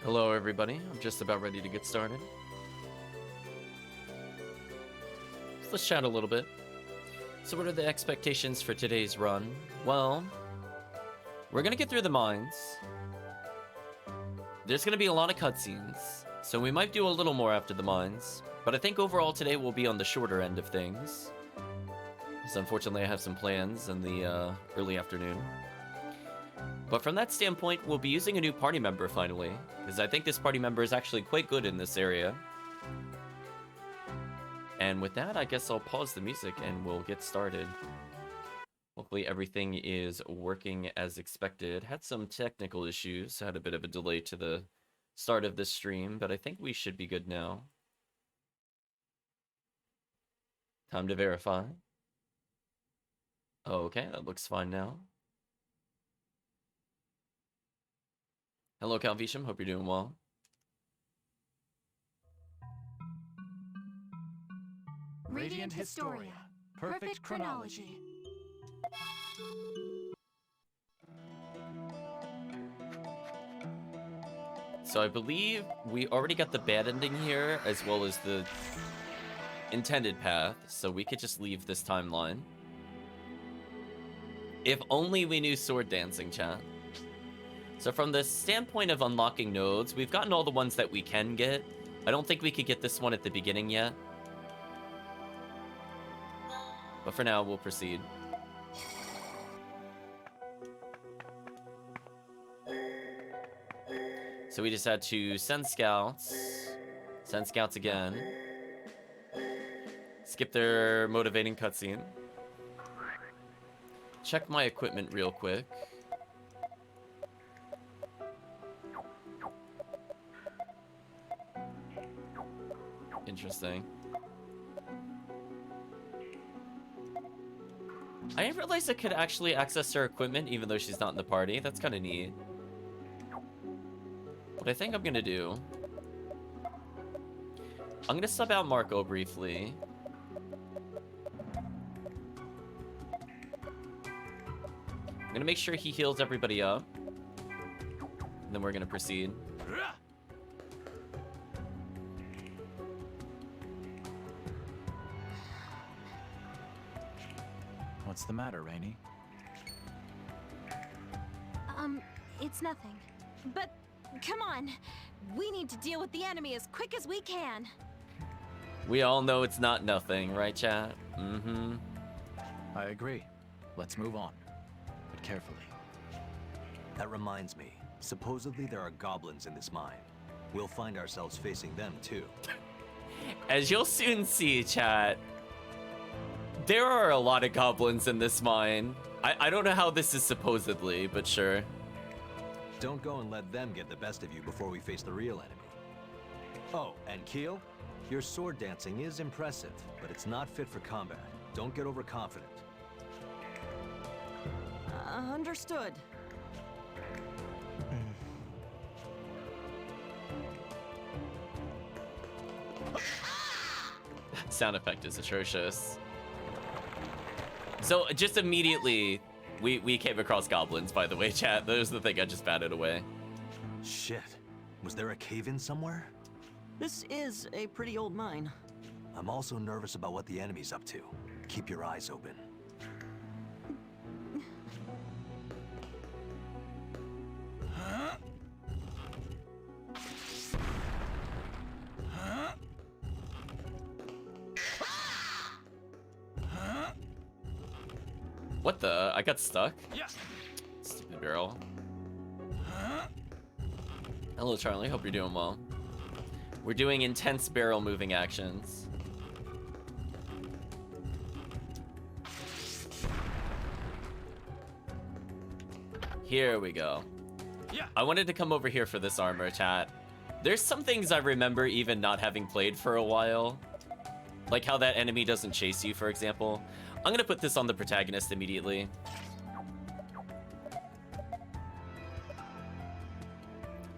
Hello everybody, I'm just about ready to get started. So let's chat a little bit. So what are the expectations for today's run? Well, we're gonna get through the mines. There's gonna be a lot of cutscenes, so we might do a little more after the mines. But I think overall today we'll be on the shorter end of things. So unfortunately I have some plans in the early afternoon. But from that standpoint, we'll be using a new party member finally, because I think this party member is actually quite good in this area. And with that, I guess I'll pause the music and we'll get started. Hopefully everything is working as expected. Had some technical issues, had a bit of a delay to the start of this stream, but I think we should be good now. Time to verify. Okay, that looks fine now. Hello, Calvisham. Hope you're doing well. Radiant Historia. Perfect chronology. So I believe we already got the bad ending here, as well as the intended path, so we could just leave this timeline. If only we knew sword dancing, chat. So from the standpoint of unlocking nodes, we've gotten all the ones that we can get. I don't think we could get this one at the beginning yet. But for now, we'll proceed. So we just had to send scouts again, skip their motivating cutscene, check my equipment real quick. Interesting. I didn't realize I could actually access her equipment even though she's not in the party. That's kind of neat. What I think I'm gonna do, I'm gonna sub out Marco briefly. I'm gonna make sure he heals everybody up, and then we're gonna proceed. What's the matter, Rainey? It's nothing. But, come on. We need to deal with the enemy as quick as we can. We all know it's not nothing, right, chat? I agree. Let's move on. But carefully. That reminds me. Supposedly there are goblins in this mine. We'll find ourselves facing them too. As you'll soon see, chat, there are a lot of goblins in this mine. I don't know how this is supposedly, but sure. Don't go and let them get the best of you before we face the real enemy. Oh, and Keel, your sword dancing is impressive, but it's not fit for combat. Don't get overconfident. Understood. Sound effect is atrocious. So just immediately, we came across goblins, by the way, chat. There's the thing I just batted away. Shit. Was there a cave-in somewhere? This is a pretty old mine. I'm also nervous about what the enemy's up to. Keep your eyes open. What the? I got stuck? Stupid barrel. Hello, Charlie. Hope you're doing well. We're doing intense barrel moving actions. Here we go. I wanted to come over here for this armor, chat. There's some things I remember even not having played for a while. Like how that enemy doesn't chase you, for example. I'm gonna put this on the protagonist immediately.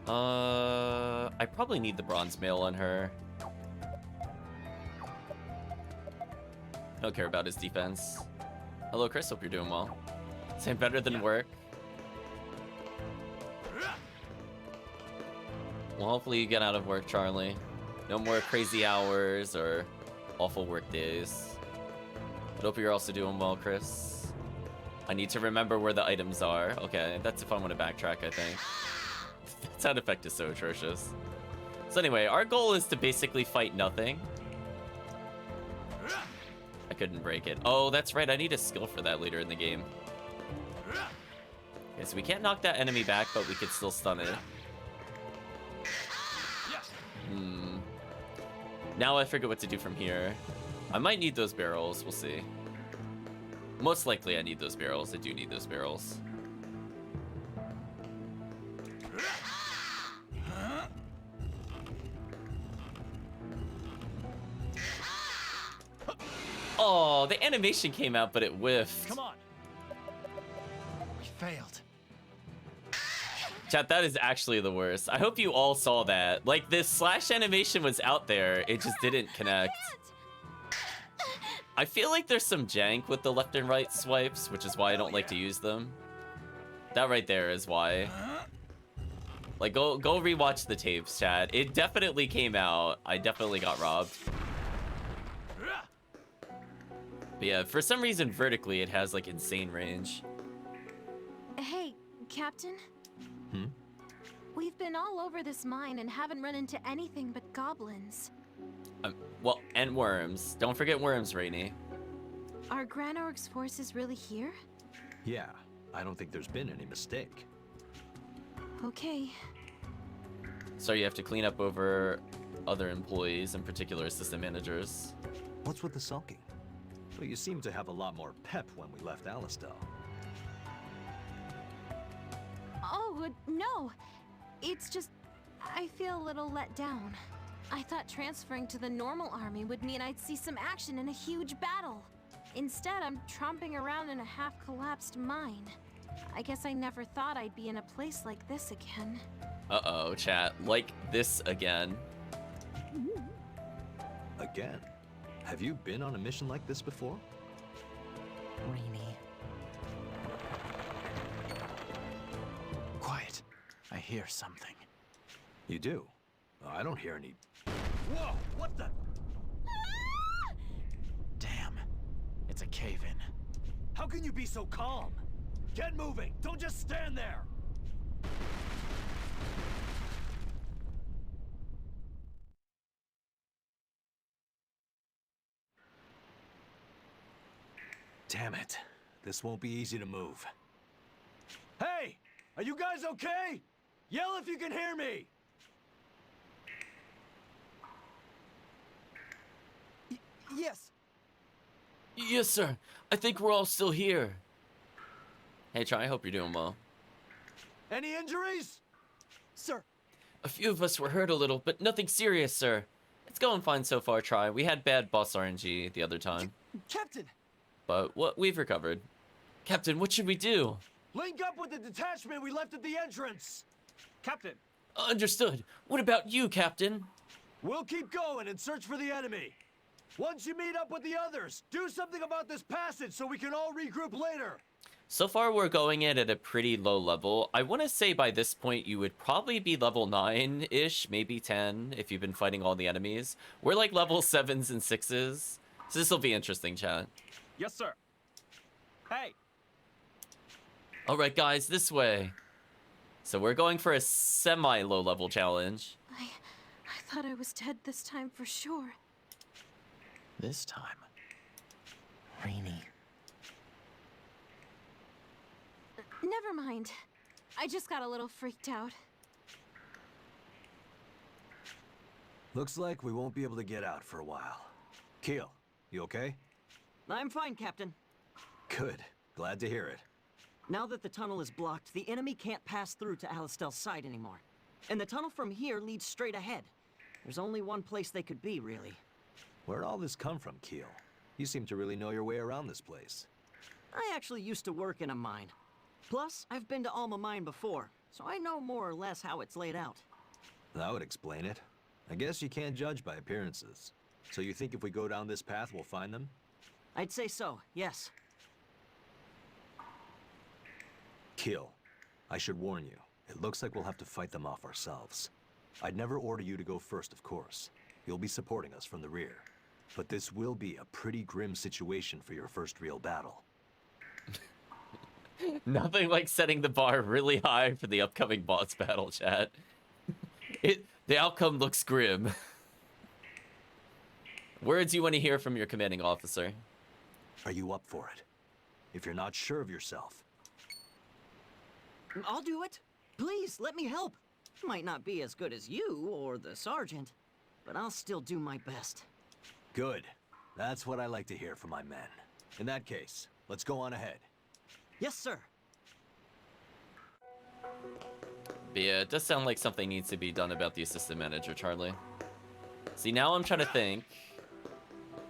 I probably need the bronze mail on her. I don't care about his defense. Hello, Chris. Hope you're doing well. Same better than work. Well, hopefully you get out of work, Charlie. No more crazy hours or awful work days. But hope you're also doing well, Chris. I need to remember where the items are. Okay, that's if I want to backtrack, I think. That sound effect is so atrocious. So anyway, our goal is to basically fight nothing. I couldn't break it. Oh, that's right. I need a skill for that later in the game. Okay, so we can't knock that enemy back, but we could still stun it. Now I forget what to do from here. I might need those barrels. We'll see. Most likely I need those barrels. I do need those barrels. Oh, the animation came out, but it whiffed. Come on. We failed. Chat, that is actually the worst. I hope you all saw that. Like, this slash animation was out there. It just didn't connect. I feel like there's some jank with the left and right swipes, which is why I don't like to use them. That right there is why. Like, go rewatch the tapes, chat. It definitely came out. I definitely got robbed. But yeah, for some reason, vertically, it has, like, insane range. Hey, Captain? Hmm? We've been all over this mine and haven't run into anything but goblins. Well, and worms. Don't forget worms, Rainy. Are Granorg's forces really here? Yeah, I don't think there's been any mistake. Okay. So you have to clean up over other employees, in particular assistant managers. What's with the sulking? Well, you seem to have a lot more pep when we left Alistel. Oh, no. It's just, I feel a little let down. I thought transferring to the normal army would mean I'd see some action in a huge battle. Instead, I'm tromping around in a half-collapsed mine. I guess I never thought I'd be in a place like this again. Uh-oh, chat. Like this again. Again? Have you been on a mission like this before? Rainy. Quiet. I hear something. You do? I don't hear any... Whoa! What the... Damn. It's a cave-in. How can you be so calm? Get moving! Don't just stand there! Damn it. This won't be easy to move. Hey! Are you guys okay? Yell if you can hear me! Yes. Yes, sir. I think we're all still here. Hey, Try, I hope you're doing well. Any injuries? Sir. A few of us were hurt a little, but nothing serious, sir. It's going fine so far, Try. We had bad boss RNG the other time, Captain! but we've recovered. Captain, what should we do? Link up with the detachment we left at the entrance! Captain! Understood. What about you, Captain? We'll keep going and search for the enemy. Once you meet up with the others, do something about this passage so we can all regroup later. So far, we're going in at a pretty low level. I want to say by this point, you would probably be level 9-ish, maybe 10, if you've been fighting all the enemies. We're like level 7s and 6s. So this will be interesting, chat. Yes, sir. Hey! All right, guys, this way. So we're going for a semi-low level challenge. I thought I was dead this time for sure. This time. Rainy. Never mind. I just got a little freaked out. Looks like we won't be able to get out for a while. Keel, you okay? I'm fine, Captain. Good. Glad to hear it. Now that the tunnel is blocked, the enemy can't pass through to Alistel's side anymore. And the tunnel from here leads straight ahead. There's only one place they could be, really. Where'd all this come from, Keel? You seem to really know your way around this place. I actually used to work in a mine. Plus, I've been to Alma Mine before, so I know more or less how it's laid out. That would explain it. I guess you can't judge by appearances. So you think if we go down this path, we'll find them? I'd say so, yes. Keel, I should warn you. It looks like we'll have to fight them off ourselves. I'd never order you to go first, of course. You'll be supporting us from the rear. But this will be a pretty grim situation for your first real battle. Nothing like setting the bar really high for the upcoming boss battle, chat. The outcome looks grim. Words you want to hear from your commanding officer. Are you up for it? If you're not sure of yourself, I'll do it. Please, let me help. Might not be as good as you or the sergeant, but I'll still do my best. good. That's what I like to hear from my men. In that case, let's go on ahead. Yes, sir. But yeah, it does sound like something needs to be done about the assistant manager, Charlie. See, now I'm trying to think.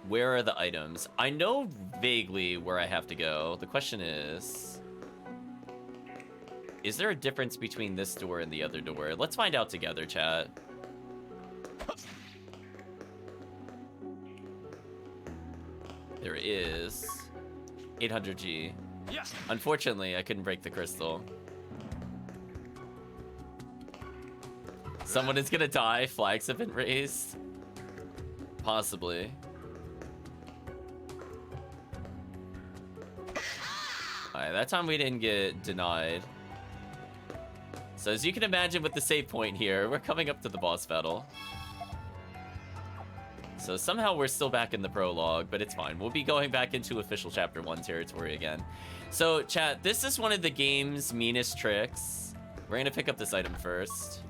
Where are the items? I know vaguely where I have to go. The question is there a difference between this door and the other door? Let's find out together, chat. There is 800G. Yes. Unfortunately, I couldn't break the crystal. Someone is gonna die. Flags have been raised. Possibly. Alright, that time we didn't get denied. So as you can imagine with the save point here, we're coming up to the boss battle. So somehow we're still back in the prologue, but it's fine. We'll be going back into official chapter 1 territory again. So chat, this is one of the game's meanest tricks. We're gonna pick up this item first.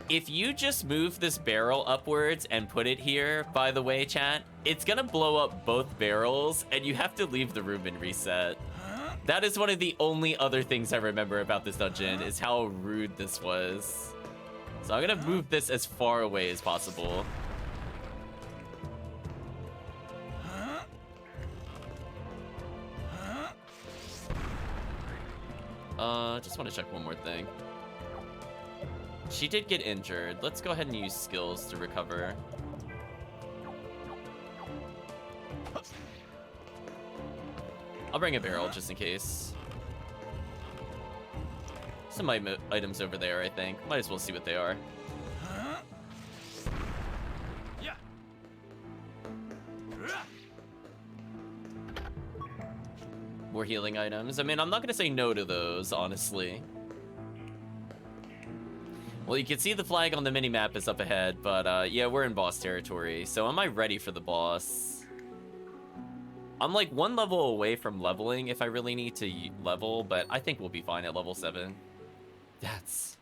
If you just move this barrel upwards and put it here, by the way, chat, it's gonna blow up both barrels and you have to leave the room and reset. That is one of the only other things I remember about this dungeon, is how rude this was. So I'm gonna move this as far away as possible. Just want to check one more thing. She did get injured. Let's go ahead and use skills to recover. I'll bring a barrel just in case. Some items over there, I think. Might as well see what they are. Yeah. More healing items. I mean, I'm not going to say no to those, honestly. Well, you can see the flag on the minimap is up ahead, but yeah, we're in boss territory. So am I ready for the boss? I'm like one level away from leveling if I really need to level, but I think we'll be fine at level 7. That's...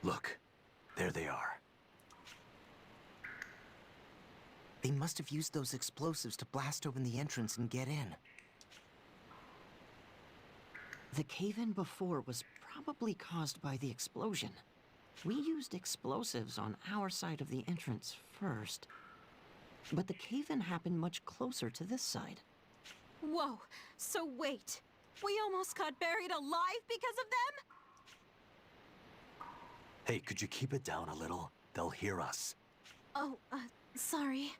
Look, there they are. They must have used those explosives to blast open the entrance and get in. The cave-in before was probably caused by the explosion. We used explosives on our side of the entrance first, but the cave-in happened much closer to this side. Whoa, so wait. We almost got buried alive because of them? Hey, could you keep it down a little? They'll hear us. Oh, sorry.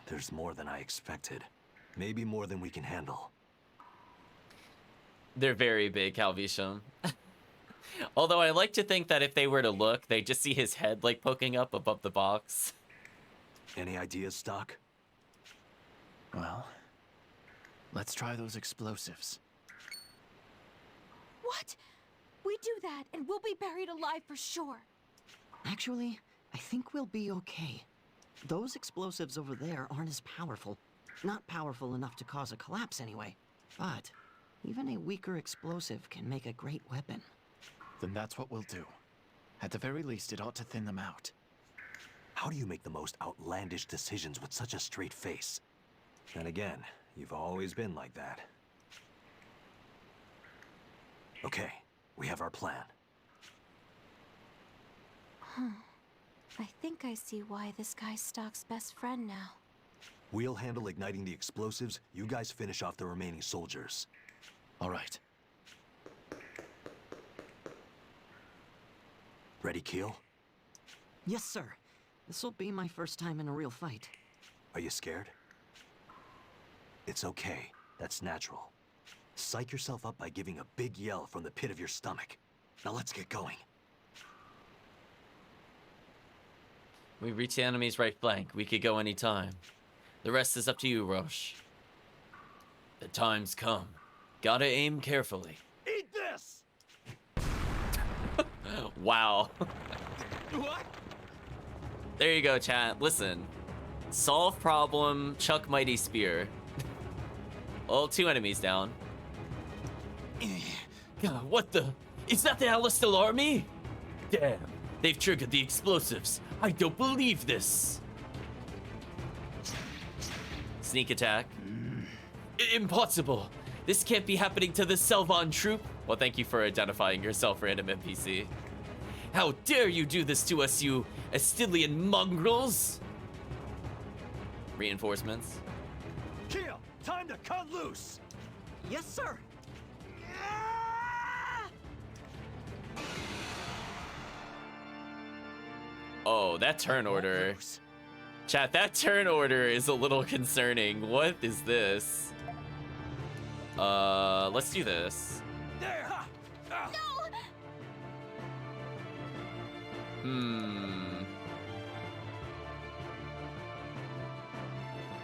There's more than I expected. Maybe more than we can handle. They're very big, Calvisham. Although I like to think that if they were to look, they'd just see his head like poking up above the box. Any ideas, Stock? Well, let's try those explosives. What? We do that, and we'll be buried alive for sure. Actually, I think we'll be okay. Those explosives over there aren't as powerful. Not powerful enough to cause a collapse anyway. But even a weaker explosive can make a great weapon. Then that's what we'll do. At the very least, it ought to thin them out. How do you make the most outlandish decisions with such a straight face? And again, you've always been like that. Okay, we have our plan. I think I see why this guy's Stock's best friend now. We'll handle igniting the explosives, you guys finish off the remaining soldiers. All right. Ready, Keel? Yes, sir. This'll be my first time in a real fight. Are you scared? It's okay. That's natural. Psych yourself up by giving a big yell from the pit of your stomach. Now let's get going. We reach the enemy's right flank. We could go anytime. The rest is up to you, Rosche. The time's come. Gotta aim carefully. Eat this! Wow. What? There you go, chat. Listen. Solve problem, chuck mighty spear. Oh, 2 enemies down. God, what the? Is that the Alistal army? Damn, they've triggered the explosives. I don't believe this. Sneak attack. Impossible. This can't be happening to the Selvan troop. Well, thank you for identifying yourself, random NPC. How dare you do this to us, you Astilian mongrels? Reinforcements. Keel, time to cut loose! Yes, sir. Oh, that turn order. Chat, that turn order is a little concerning. What is this? Let's do this. There!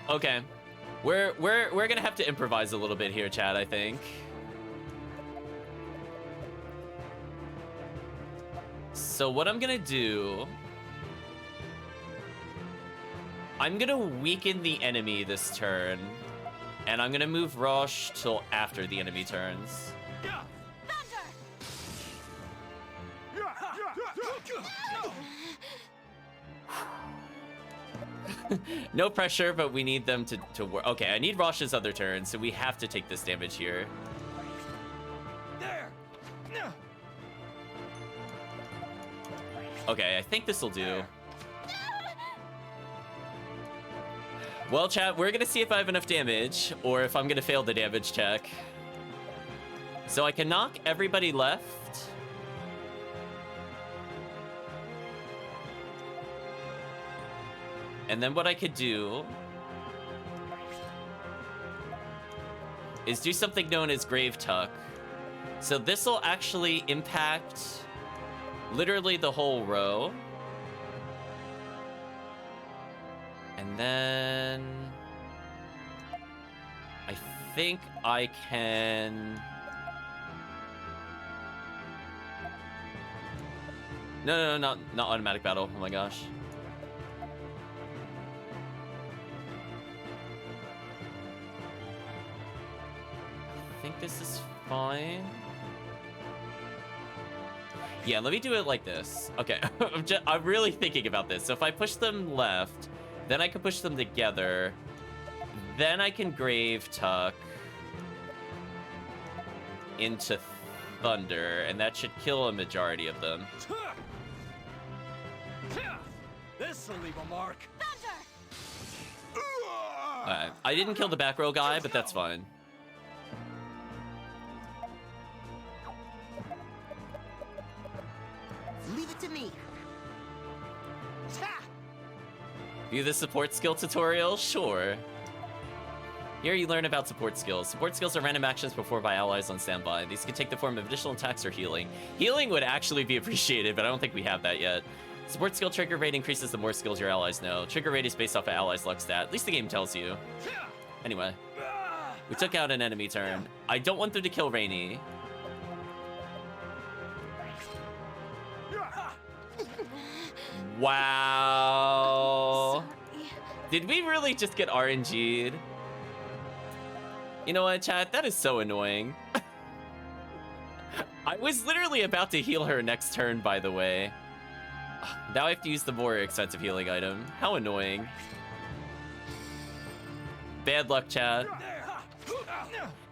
Okay. We're gonna have to improvise a little bit here, chat, I think. So what I'm gonna do, I'm gonna weaken the enemy this turn, and I'm gonna move Rosche till after the enemy turns. No pressure, but we need them to work. Okay, I need Roche's other turn, so we have to take this damage here. There! Okay, I think this will do. Well, chat, we're gonna see if I have enough damage, or if I'm gonna fail the damage check. So I can knock everybody left. And then what I could do is do something known as Grave Tuck. So this will actually impact literally the whole row. And then I think I can... No, not automatic battle. Oh my gosh. I think this is fine. Yeah, let me do it like this. Okay, I'm really thinking about this. So if I push them left, then I can push them together. Then I can Grave Tuck into Thunder, and that should kill a majority of them. This'll leave a mark. Alright, I didn't kill the back row guy, but that's fine. Leave it to me. View the support skill tutorial? Sure. Here you learn about support skills. Support skills are random actions performed by allies on standby. These can take the form of additional attacks or healing. Healing would actually be appreciated, but I don't think we have that yet. Support skill trigger rate increases the more skills your allies know. Trigger rate is based off of allies' luck stat. At least the game tells you. Anyway, we took out an enemy turn. I don't want them to kill Rainy. Wow. Sorry. Did we really just get RNG'd? You know what, chat? That is so annoying. I was literally about to heal her next turn, by the way. Now I have to use the more expensive healing item. How annoying. Bad luck, chat.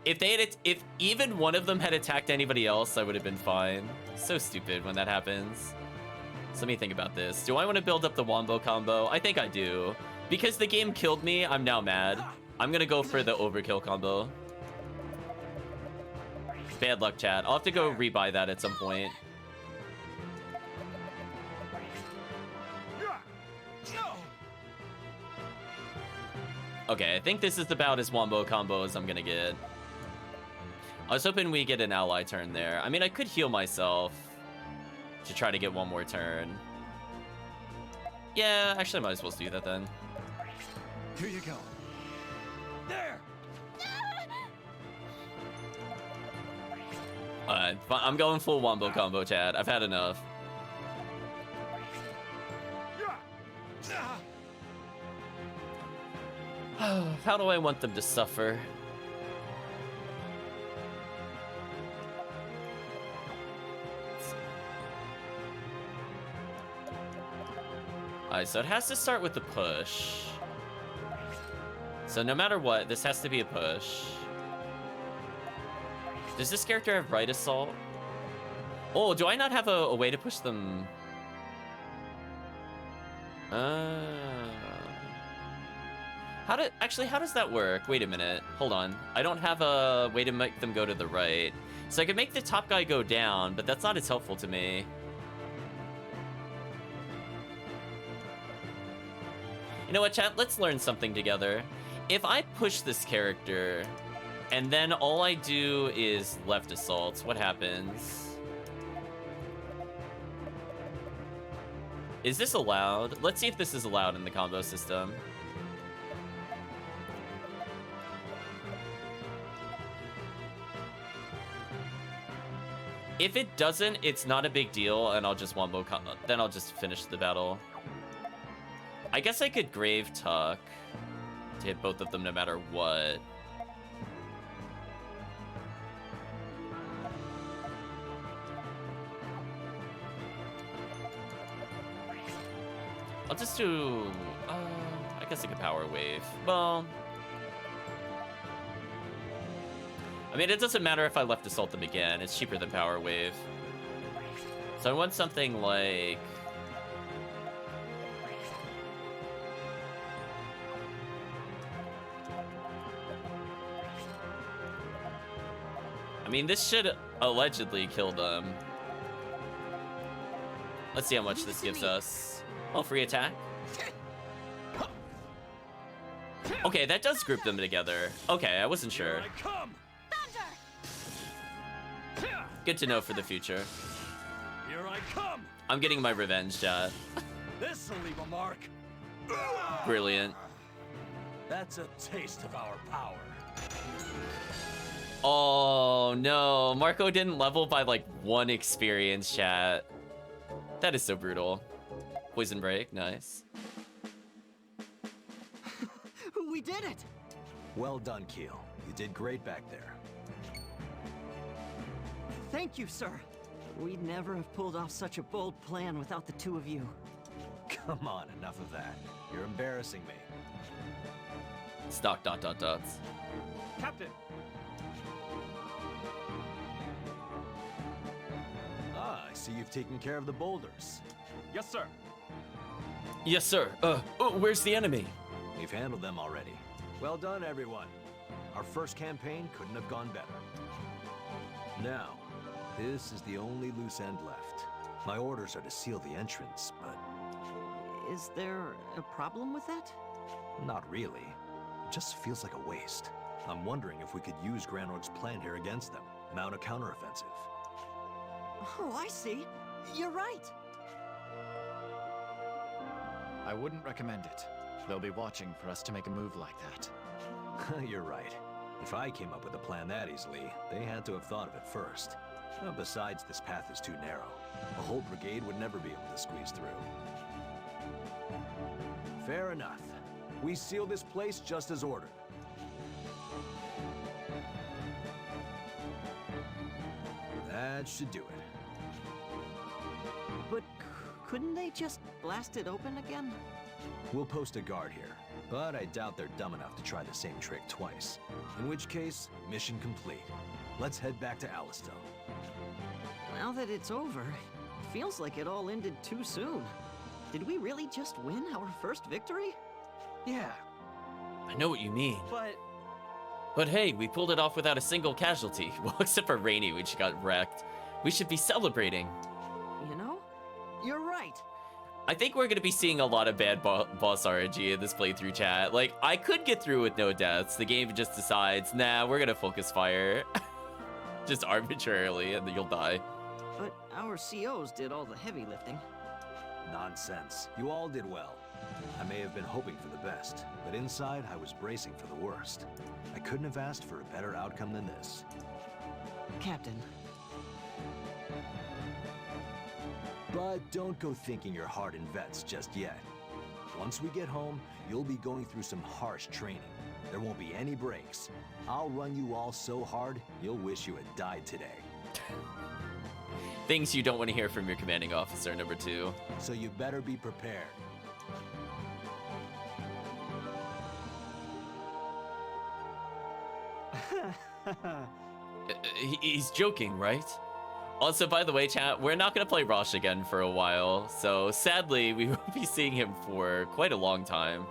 If even one of them had attacked anybody else, I would have been fine. So stupid when that happens. So let me think about this. Do I want to build up the Wombo combo? I think I do. Because the game killed me, I'm now mad. I'm gonna go for the overkill combo. Bad luck, chat. I'll have to go rebuy that at some point. Okay, I think this is about as Wombo combo as I'm gonna get. I was hoping we get an ally turn there. I mean, I could heal myself to try to get one more turn. Yeah, actually, I might as well do that then. Here you go. There! I'm going full wombo combo, Chad. I've had enough. How do I want them to suffer? Alright, so it has to start with the push. So no matter what, this has to be a push. Does this character have right assault? Oh, do I not have a way to push them? How does that work? Wait a minute. Hold on. I don't have a way to make them go to the right. So I could make the top guy go down, but that's not as helpful to me. You know what, chat? Let's learn something together. If I push this character, and then all I do is left assaults, what happens? Is this allowed? Let's see if this is allowed in the combo system. If it doesn't, it's not a big deal, and I'll just wombo then I'll just finish the battle. I guess I could Grave Tuck to hit both of them no matter what. I'll just do... I guess I could Power Wave. Well... I mean, it doesn't matter if I left assault them again. It's cheaper than Power Wave. So I want something like... I mean, this should allegedly kill them. Let's see how much this gives us. Oh, free attack. Okay, that does group them together. Okay, I wasn't sure. Good to know for the future. Here I come. I'm getting my revenge, chat. This'll leave a mark. Brilliant. That's a taste of our power. Oh no, Marco didn't level by like 1 experience, chat. That is so brutal. Poison break, nice. We did it! Well done, Keel. You did great back there. Thank you, sir. We'd never have pulled off such a bold plan without the two of you. Come on, enough of that. You're embarrassing me. Stock ... dots. Captain! Ah, I see you've taken care of the boulders. Yes, sir. Yes, sir. Where's the enemy? We've handled them already. Well done, everyone. Our first campaign couldn't have gone better. Now, this is the only loose end left. My orders are to seal the entrance, but Is there a problem with that? not really. It just feels like a waste. I'm wondering if we could use Granorg's plan here against them. Mount a counteroffensive. Oh, I see. You're right. I wouldn't recommend it. They'll be watching for us to make a move like that. You're right. If I came up with a plan that easily, they had to have thought of it first. Besides, this path is too narrow. A whole brigade would never be able to squeeze through. Fair enough. We seal this place just as ordered. That should do it. But couldn't they just blast it open again? We'll post a guard here, but I doubt they're dumb enough to try the same trick twice. In which case, mission complete. Let's head back to Alisto. Now that it's over, it feels like it all ended too soon. Did we really just win our first victory? Yeah, I know what you mean. But hey, we pulled it off without a single casualty. Well, except for Rainy, which got wrecked. We should be celebrating. You know, you're right. I think we're gonna be seeing a lot of bad boss RNG in this playthrough, chat. Like, I could get through with no deaths. The game just decides, nah, we're gonna focus fire. Just arbitrarily, and then you'll die. But our COs did all the heavy lifting. Nonsense. You all did well. I may have been hoping for the best, but inside I was bracing for the worst. I couldn't have asked for a better outcome than this. Captain, But don't go thinking you're hard in vets just yet. Once we get home, you'll be going through some harsh training. There won't be any breaks. I'll run you all so hard, you'll wish you had died today. Things you don't want to hear from your commanding officer, number 2. So you better be prepared. He's joking, right? Also, by the way, chat, we're not going to play Rosche again for a while, so sadly, we won't be seeing him for quite a long time.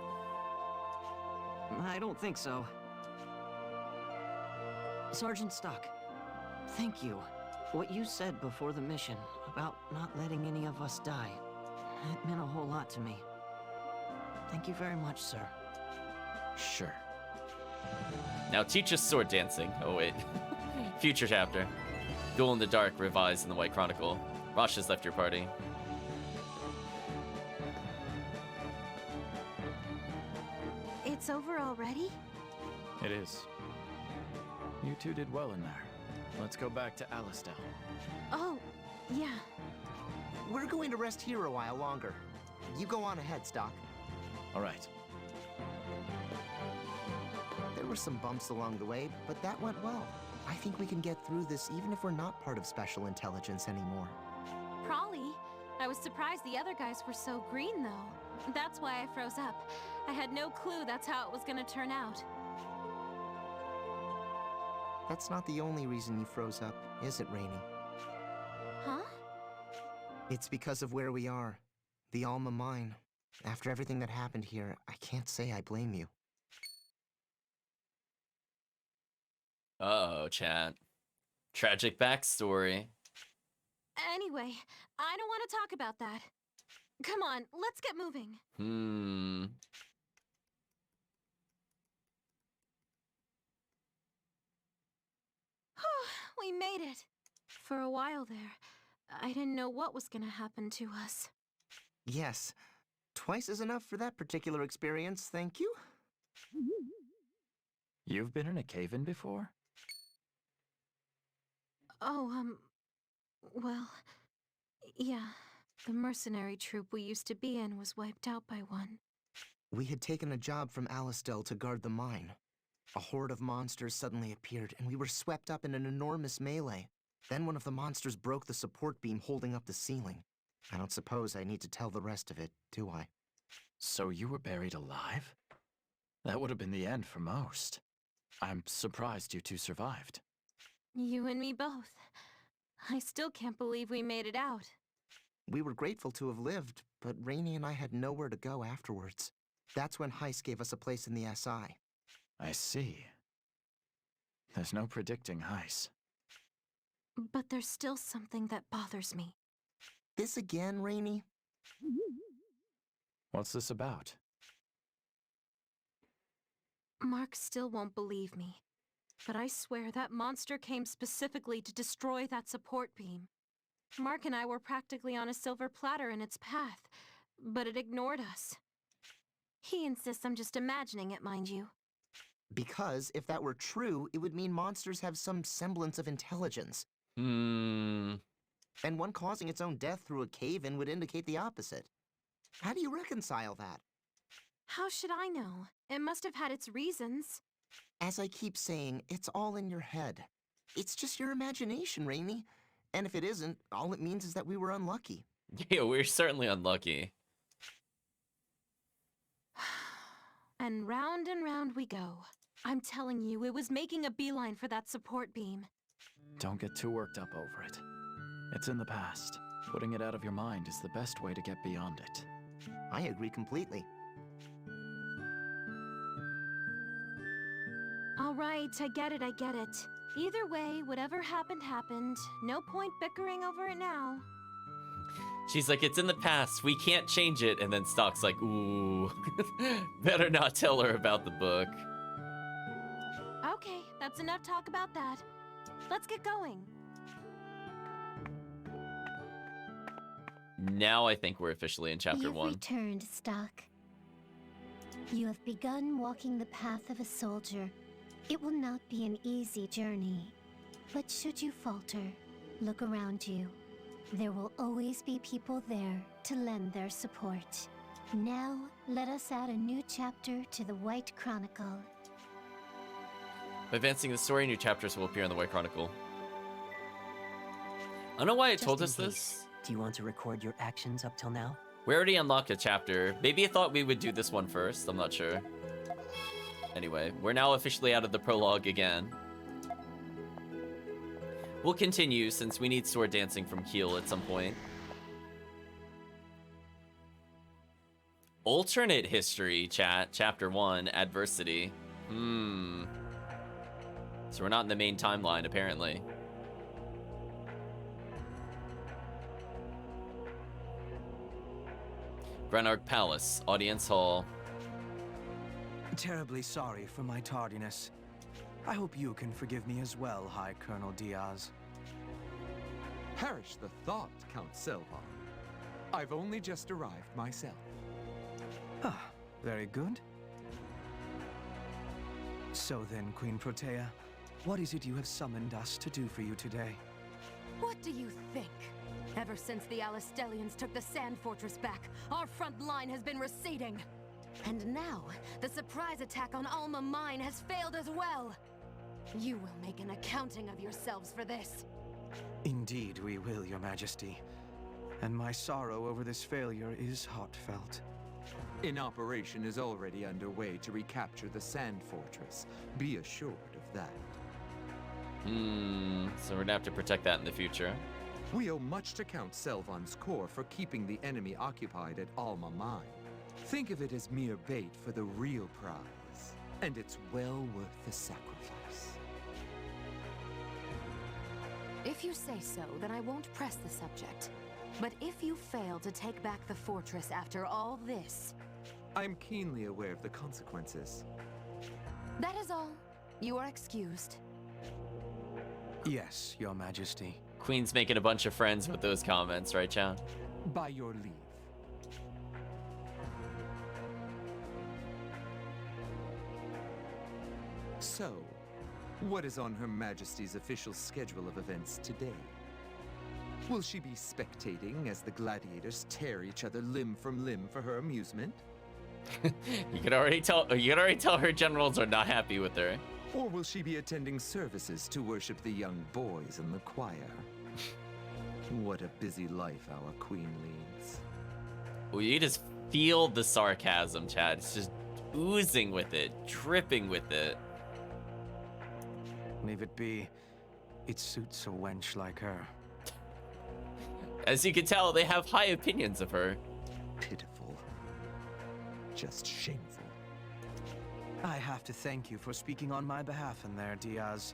I don't think so. Sergeant Stock, thank you. What you said before the mission about not letting any of us die, it meant a whole lot to me. Thank you very much, sir. Sure. Now teach us sword dancing. Oh, wait. Future chapter. Duel in the Dark revised in the White Chronicle. Rosche has left your party. It's over already? It is. You two did well in there. Let's go back to Alistel. Oh, yeah. We're going to rest here a while longer. You go on ahead, Stock. All right. There were some bumps along the way, but that went well. I think we can get through this even if we're not part of Special Intelligence anymore. Probably. I was surprised the other guys were so green, though. That's why I froze up. I had no clue that's how it was gonna turn out. That's not the only reason you froze up, is it, Rainy? Huh? It's because of where we are. The Alma Mine. After everything that happened here, I can't say I blame you. Uh-oh, chat. Tragic backstory. Anyway, I don't want to talk about that. Come on, let's get moving. We made it. For a while there, I didn't know what was gonna happen to us. Yes. Twice is enough for that particular experience, thank you. You've been in a cave-in before? Oh, well, yeah. The mercenary troop we used to be in was wiped out by one. We had taken a job from Alistel to guard the mine. A horde of monsters suddenly appeared, and we were swept up in an enormous melee. Then one of the monsters broke the support beam holding up the ceiling. I don't suppose I need to tell the rest of it, do I? So you were buried alive? That would have been the end for most. I'm surprised you two survived. You and me both. I still can't believe we made it out. We were grateful to have lived, but Rainey and I had nowhere to go afterwards. That's when Heiss gave us a place in the SI. I see. There's no predicting Heiss. But there's still something that bothers me. This again, Rainey? What's this about? Mark still won't believe me. But I swear that monster came specifically to destroy that support beam. Mark and I were practically on a silver platter in its path, but it ignored us. He insists I'm just imagining it, mind you. Because if that were true, it would mean monsters have some semblance of intelligence. Hmm. And one causing its own death through a cave-in would indicate the opposite. How do you reconcile that? How should I know? It must have had its reasons. As I keep saying, it's all in your head. It's just your imagination, Rainey. And if it isn't, all it means is that we were unlucky. Yeah, we're certainly unlucky. And round we go. I'm telling you, it was making a beeline for that support beam. Don't get too worked up over it. It's in the past. Putting it out of your mind is the best way to get beyond it. I agree completely. All right, I get it. Either way, whatever happened, happened. No point bickering over it now. She's like, it's in the past, we can't change it. And then Stock's like, ooh, better not tell her about the book. Okay, that's enough talk about that. Let's get going. Now I think we're officially in chapter You've 1. returned, Stock. You have begun walking the path of a soldier. It will not be an easy journey. But should you falter, look around you. There will always be people there to lend their support. Now, let us add a new chapter to the White Chronicle. By advancing the story, new chapters will appear in the White Chronicle. I don't know why it told us this. Do you want to record your actions up till now? We already unlocked a chapter. Maybe I thought we would do this one first. I'm not sure. Anyway, we're now officially out of the prologue again. We'll continue since we need sword dancing from Kiel at some point. Alternate history, chat. Chapter 1, adversity. So we're not in the main timeline, apparently. Granark Palace, Audience Hall. Terribly sorry for my tardiness. I hope you can forgive me as well, High Colonel Diaz. Perish the thought, Count Selvar. I've only just arrived myself. Ah, very good. So then, Queen Protea, what is it you have summoned us to do for you today? What do you think? Ever since the Alistellians took the Sand Fortress back, our front line has been receding. And now, the surprise attack on Alma Mine has failed as well. You will make an accounting of yourselves for this. Indeed we will, Your Majesty. And my sorrow over this failure is heartfelt. An operation is already underway to recapture the Sand Fortress. Be assured of that. So we're gonna have to protect that in the future. We owe much to Count Selvan's corps for keeping the enemy occupied at Alma Mine. Think of it as mere bait for the real prize, and it's well worth the sacrifice. If you say so, then I won't press the subject. But if you fail to take back the fortress after all this... I'm keenly aware of the consequences. That is all. You are excused. Yes, Your Majesty. Queen's making a bunch of friends with those comments, right, Chow? By your leave. So, what is on Her Majesty's official schedule of events today? Will she be spectating as the gladiators tear each other limb from limb for her amusement? You can already tell her generals are not happy with her. Or will she be attending services to worship the young boys in the choir? What a busy life our queen leads. Well, you just feel the sarcasm, Chad. It's just oozing with it, dripping with it. Leave it be. It suits a wench like her. As you can tell, they have high opinions of her. Pitiful. Just shameful. I have to thank you for speaking on my behalf in there, Diaz.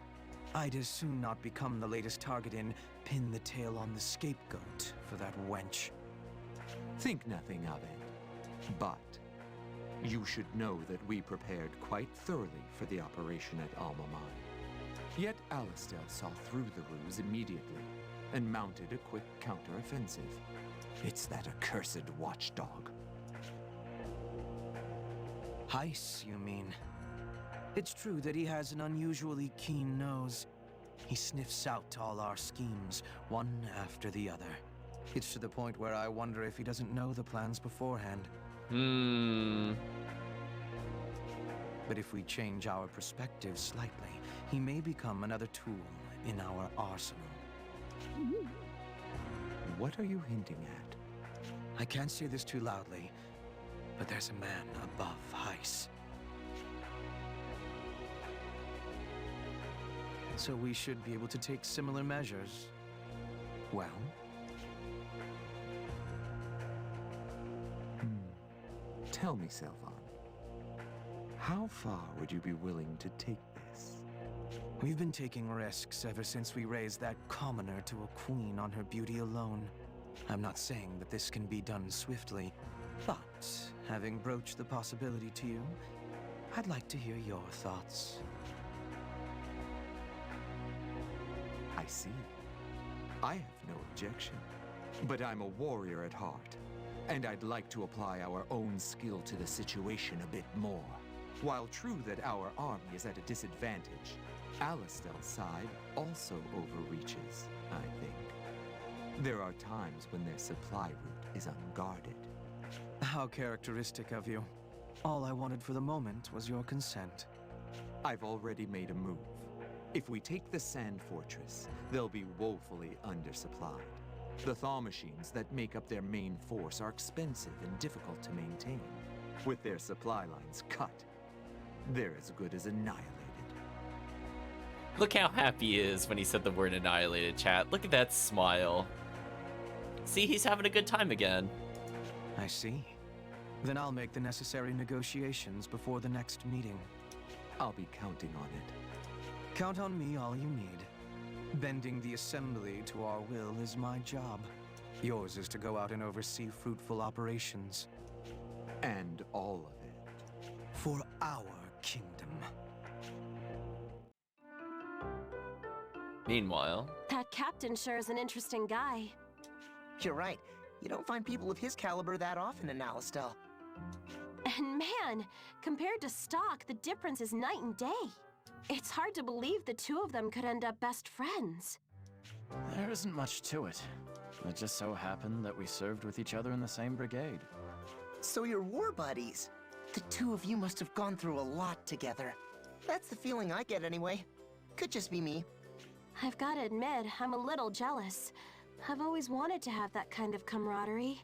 I'd as soon not become the latest target in Pin the Tail on the Scapegoat for that wench. Think nothing of it. But you should know that we prepared quite thoroughly for the operation at Alma Mine. Yet Alistel saw through the ruse immediately and mounted a quick counter-offensive. It's that accursed watchdog. Heiss, you mean? It's true that he has an unusually keen nose. He sniffs out all our schemes, one after the other. It's to the point where I wonder if he doesn't know the plans beforehand. But if we change our perspective slightly, he may become another tool in our arsenal. What are you hinting at? I can't say this too loudly, but there's a man above Heiss. So we should be able to take similar measures. Well? Tell me, Selvan. How far would you be willing to take this? We've been taking risks ever since we raised that commoner to a queen on her beauty alone. I'm not saying that this can be done swiftly, but having broached the possibility to you, I'd like to hear your thoughts. I see. I have no objection. But I'm a warrior at heart, and I'd like to apply our own skill to the situation a bit more. While true that our army is at a disadvantage, Alistel's side also overreaches, I think. There are times when their supply route is unguarded. How characteristic of you. All I wanted for the moment was your consent. I've already made a move. If we take the Sand Fortress, they'll be woefully undersupplied. The thaw machines that make up their main force are expensive and difficult to maintain. With their supply lines cut, they're as good as annihilated. Look how happy he is when he said the word annihilated, chat. Look at that smile. See, he's having a good time again. I see. Then I'll make the necessary negotiations before the next meeting. I'll be counting on it. Count on me all you need. Bending the assembly to our will is my job. Yours is to go out and oversee fruitful operations. And all of it. For our kingdom. Meanwhile, That captain sure is an interesting guy. You're right. You don't find people of his caliber that often in Alistel. And man, compared to Stock, the difference is night and day. It's hard to believe the two of them could end up best friends. There isn't much to it. It just so happened that we served with each other in the same brigade. So you're war buddies. The two of you must have gone through a lot together. That's the feeling I get anyway. Could just be me. I've got to admit, I'm a little jealous. I've always wanted to have that kind of camaraderie.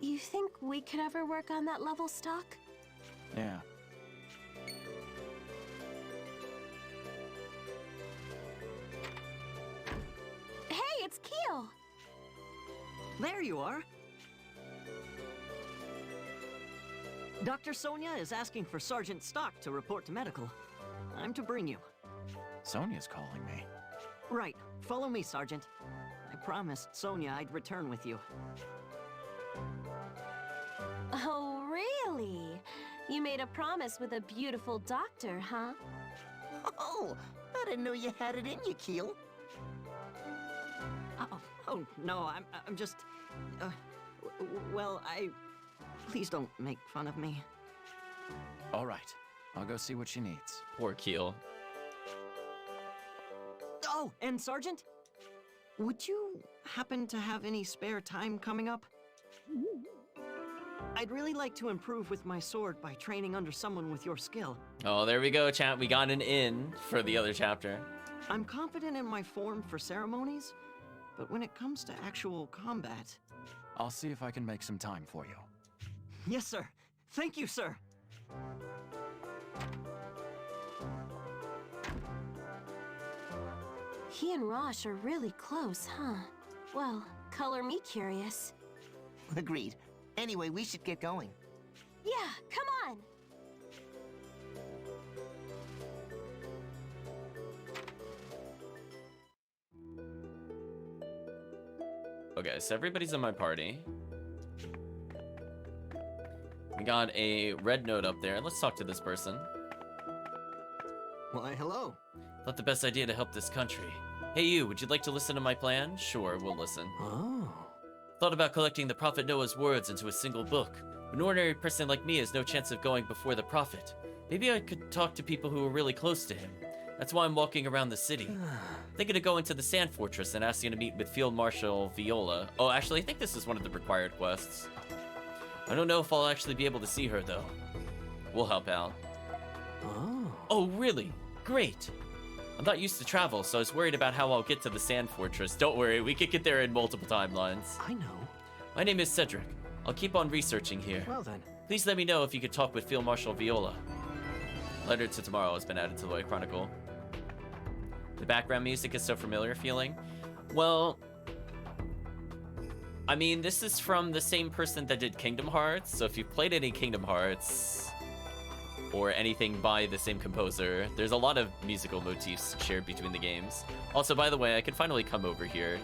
You think we could ever work on that level, Stock? Yeah. Hey, it's Keel! There you are. Dr. Sonia is asking for Sergeant Stock to report to medical. I'm to bring you. Sonia's calling me. Right. Follow me, Sergeant. I promised Sonia I'd return with you. Oh, really? You made a promise with a beautiful doctor, huh? Oh, I didn't know you had it in you, Keel. Oh no, I'm just... well, Please don't make fun of me. All right. I'll go see what she needs. poor Keel. Oh, and Sergeant? Would you happen to have any spare time coming up? I'd really like to improve with my sword by training under someone with your skill. Oh, there we go, chat. We got an in for the other chapter. I'm confident in my form for ceremonies, but when it comes to actual combat... I'll see if I can make some time for you. Yes, sir. Thank you, sir. He and Rosche are really close, huh? Well, color me curious. Agreed. Anyway, we should get going. Yeah, come on! Okay, so everybody's in my party. We got a red note up there. Let's talk to this person. Why, hello. Thought the best idea to help this country. Hey you, would you like to listen to my plan? Sure, we'll listen. Oh. Thought about collecting the Prophet Noah's words into a single book. An ordinary person like me has no chance of going before the Prophet. Maybe I could talk to people who are really close to him. That's why I'm walking around the city. Thinking of going to the Sand Fortress and asking to meet with Field Marshal Viola. Oh, actually, I think this is one of the required quests. I don't know if I'll actually be able to see her, though. We'll help out. Oh. Oh, really? Great. I'm not used to travel, so I was worried about how I'll get to the Sand Fortress. Don't worry, we could get there in multiple timelines. I know. My name is Cedric. I'll keep on researching here. Well then. Please let me know if you could talk with Field Marshal Viola. Letter to Tomorrow has been added to the White Chronicle. The background music is so familiar feeling. Well, I mean, this is from the same person that did Kingdom Hearts, so if you've played any Kingdom Hearts, or anything by the same composer, there's a lot of musical motifs shared between the games. Also, by the way, I can finally come over here.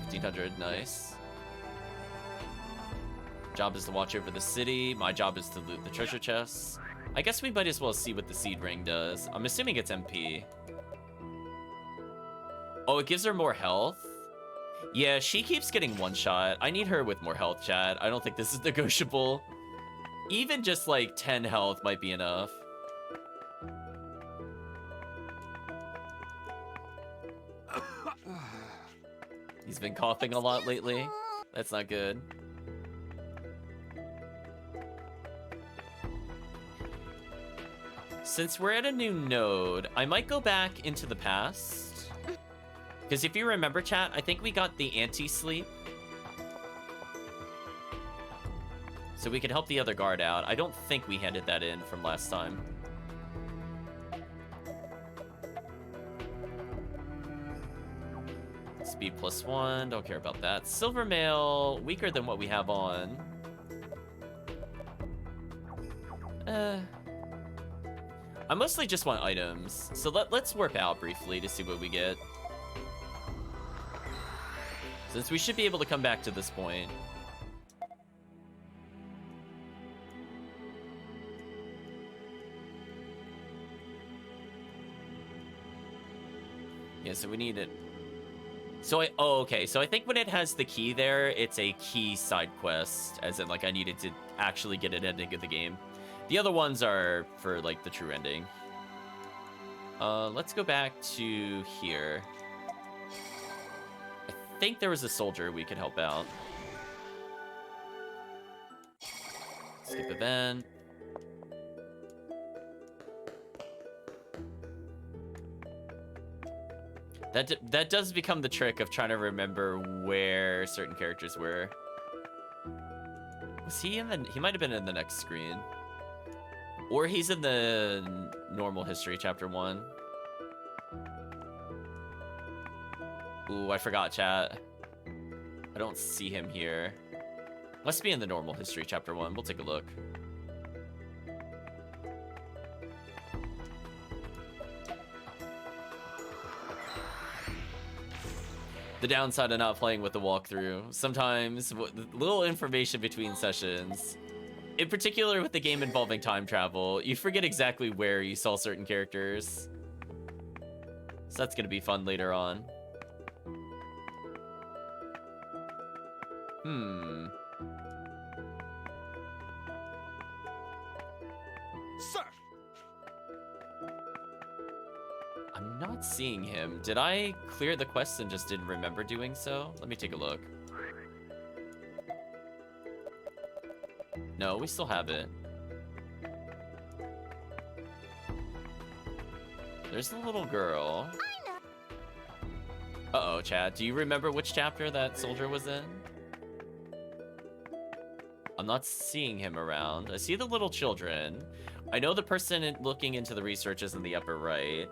1500, nice. Job is to watch over the city. My job is to loot the treasure chests. I guess we might as well see what the seed ring does. I'm assuming it's MP. Oh, it gives her more health? Yeah, she keeps getting one shot. I need her with more health, chat. I don't think this is negotiable. Even just like 10 health might be enough. He's been coughing a lot lately. That's not good. Since we're at a new node, I might go back into the past. Because if you remember, chat, I think we got the anti-sleep. So we could help the other guard out. I don't think we handed that in from last time. Speed +1, don't care about that. Silver mail, weaker than what we have on. I mostly just want items, so let's warp out briefly to see what we get. Since we should be able to come back to this point. Yeah, so we need it. So okay, so I think when it has the key there, it's a key side quest, as in like I needed to actually get an ending of the game. The other ones are for like the true ending. Let's go back to here. I think there was a soldier we could help out. Skip event. That does become the trick of trying to remember where certain characters were. Was he in the... He might have been in the next screen. Or he's in the normal history, chapter 1. Ooh, I forgot, chat. I don't see him here. Must be in the normal history, chapter 1. We'll take a look. The downside of not playing with the walkthrough. Sometimes, little information between sessions. In particular with the game involving time travel, you forget exactly where you saw certain characters. So that's gonna be fun later on. Sir! I'm not seeing him. Did I clear the quest and just didn't remember doing so? Let me take a look. No, we still have it. There's the little girl. Uh-oh, chat. Do you remember which chapter that soldier was in? I'm not seeing him around. I see the little children. I know the person looking into the research is in the upper right.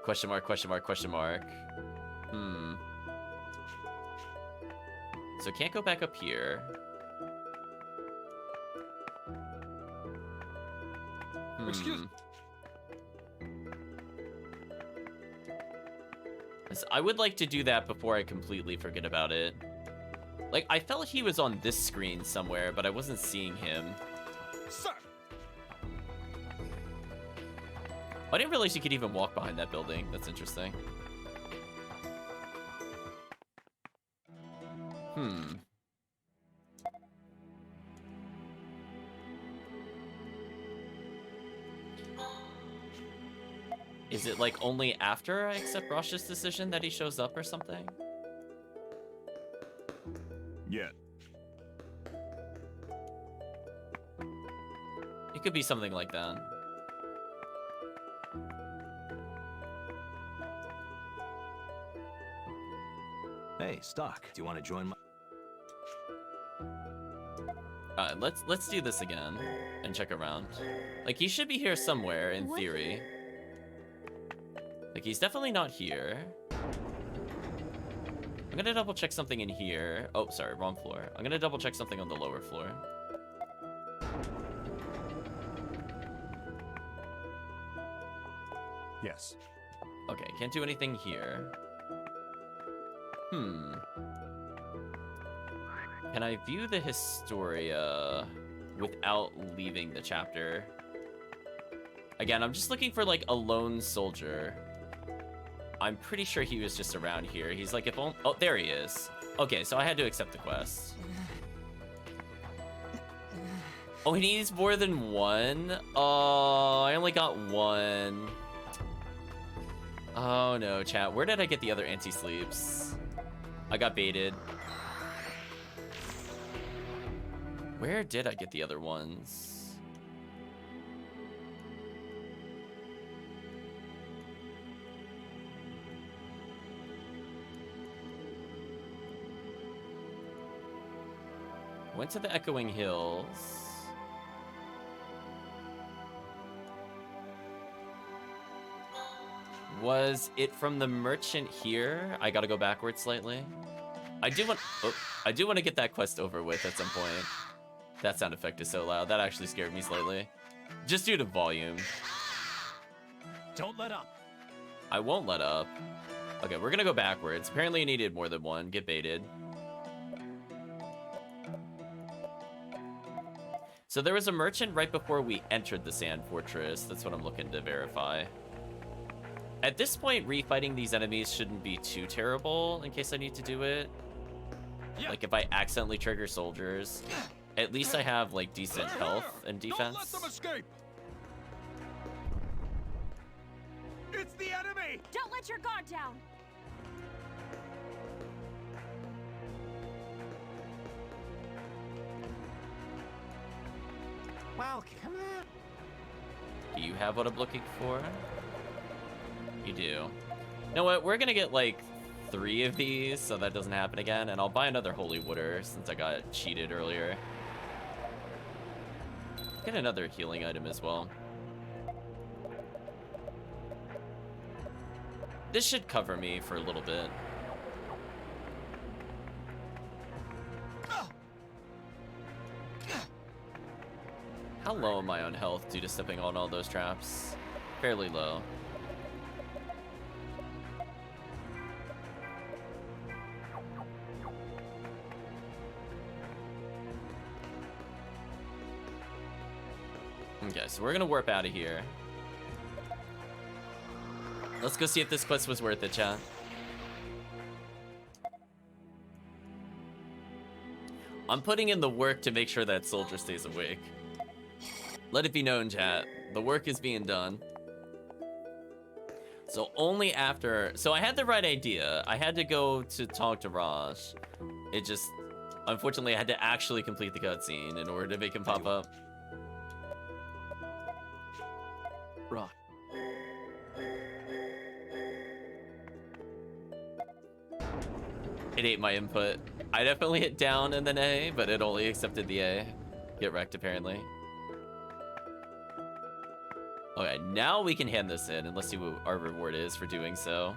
Question mark, question mark, question mark. So can't go back up here. Excuse me. I would like to do that before I completely forget about it. Like, I felt he was on this screen somewhere, but I wasn't seeing him. Sir! I didn't realize you could even walk behind that building. That's interesting. Is it like only after I accept Rosche's decision that he shows up or something? Yet. It could be something like that. Hey, Stock, do you want to join my... Let's do this again and check around. Like, he should be here somewhere in theory. Like, he's definitely not here. I'm gonna double check something in here. Oh, sorry, wrong floor. I'm gonna double check something on the lower floor. Yes. Okay, can't do anything here. Can I view the Historia without leaving the chapter. Again, I'm just looking for like a lone soldier. I'm pretty sure he was just around here. He's like, if only... Oh, there he is. Okay, so I had to accept the quest. Oh, he needs more than one? Oh, I only got one. Oh no, chat. Where did I get the other anti-sleeps? I got baited. Where did I get the other ones? Went to the Echoing Hills. Was it from the merchant here? I gotta go backwards slightly. I do want to get that quest over with at some point. That sound effect is so loud. That actually scared me slightly. Just due to volume. Don't let up. I won't let up. Okay, we're gonna go backwards. Apparently you needed more than one. Get baited. So there was a merchant right before we entered the Sand Fortress. That's what I'm looking to verify. At this point, refighting these enemies shouldn't be too terrible in case I need to do it. Yeah. Like if I accidentally trigger soldiers, at least I have like decent health and defense. Don't let them escape. It's the enemy. Don't let your guard down. Well, come on. Do you have what I'm looking for? You do. You know what? We're gonna get like 3 of these so that doesn't happen again, and I'll buy another Holy Water since I got cheated earlier. Get another healing item as well. This should cover me for a little bit. How low am I on health due to stepping on all those traps? Fairly low. Okay, so we're gonna warp out of here. Let's go see if this quest was worth it, chat. I'm putting in the work to make sure that soldier stays awake. Let it be known, chat. The work is being done. So only after... So I had the right idea. I had to go to talk to Rosche. It just... Unfortunately, I had to actually complete the cutscene in order to make him pop up. Right. It ate my input. I definitely hit down and then A, but it only accepted the A. Get wrecked, apparently. Okay, now we can hand this in, and let's see what our reward is for doing so.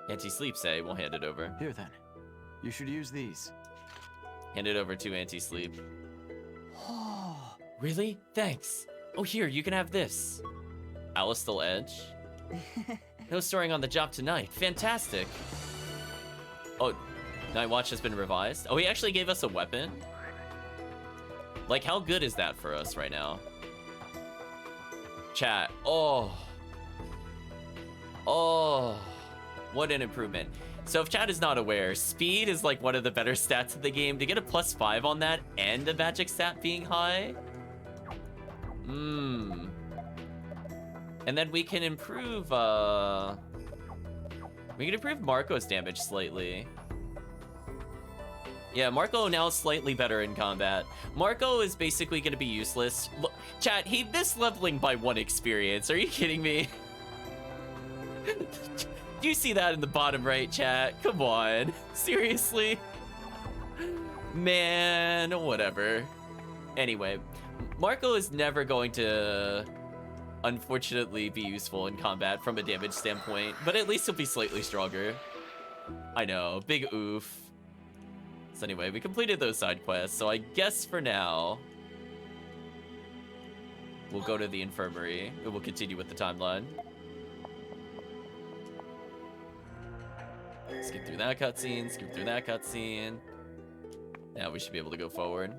Anti-sleep say, we'll hand it over. Here then. You should use these. Hand it over to anti-sleep. Really? Thanks. Oh, here, you can have this. Alistal Edge. No storing on the job tonight. Fantastic. Oh, Night Watch has been revised. Oh, he actually gave us a weapon? Like, how good is that for us right now? Chat. Oh, what an improvement. So if chat is not aware, speed is like one of the better stats of the game. To get a +5 on that and a magic stat being high. And then we can improve, Marco's damage slightly. Yeah, Marco now is slightly better in combat. Marco is basically going to be useless. Look, chat, he this leveling by 1 experience. Are you kidding me? Do you see that in the bottom right, chat? Come on. Seriously? Man, whatever. Anyway, Marco is never going to, unfortunately, be useful in combat from a damage standpoint, but at least he'll be slightly stronger. I know, big oof. So anyway, we completed those side quests, so I guess for now, we'll go to the infirmary, and we'll continue with the timeline. Skip through that cutscene, skip through that cutscene. Now we should be able to go forward.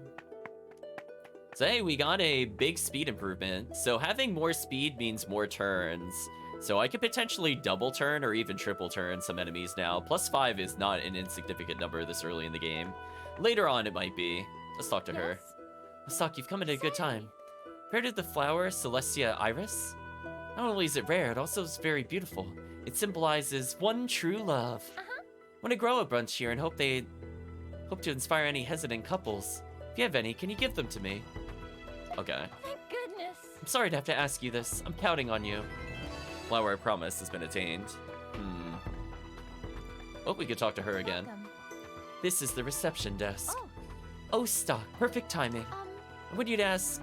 So hey, we got a big speed improvement. So having more speed means more turns. So I could potentially double turn or even triple turn some enemies now. +5 is not an insignificant number this early in the game. Later on, it might be. Let's talk to her. Stock, you've come at a good time. Compared to the flower Celestia Iris, not only is it rare, it also is very beautiful. It symbolizes one true love. I want to grow a bunch here and hope to inspire any hesitant couples. If you have any, can you give them to me? Okay. Thank goodness. I'm sorry to have to ask you this. I'm counting on you. Flower I promise has been attained. Oh, we could talk to her again. Welcome. This is the reception desk. Oh. Oh, Stock, perfect timing. I want you to ask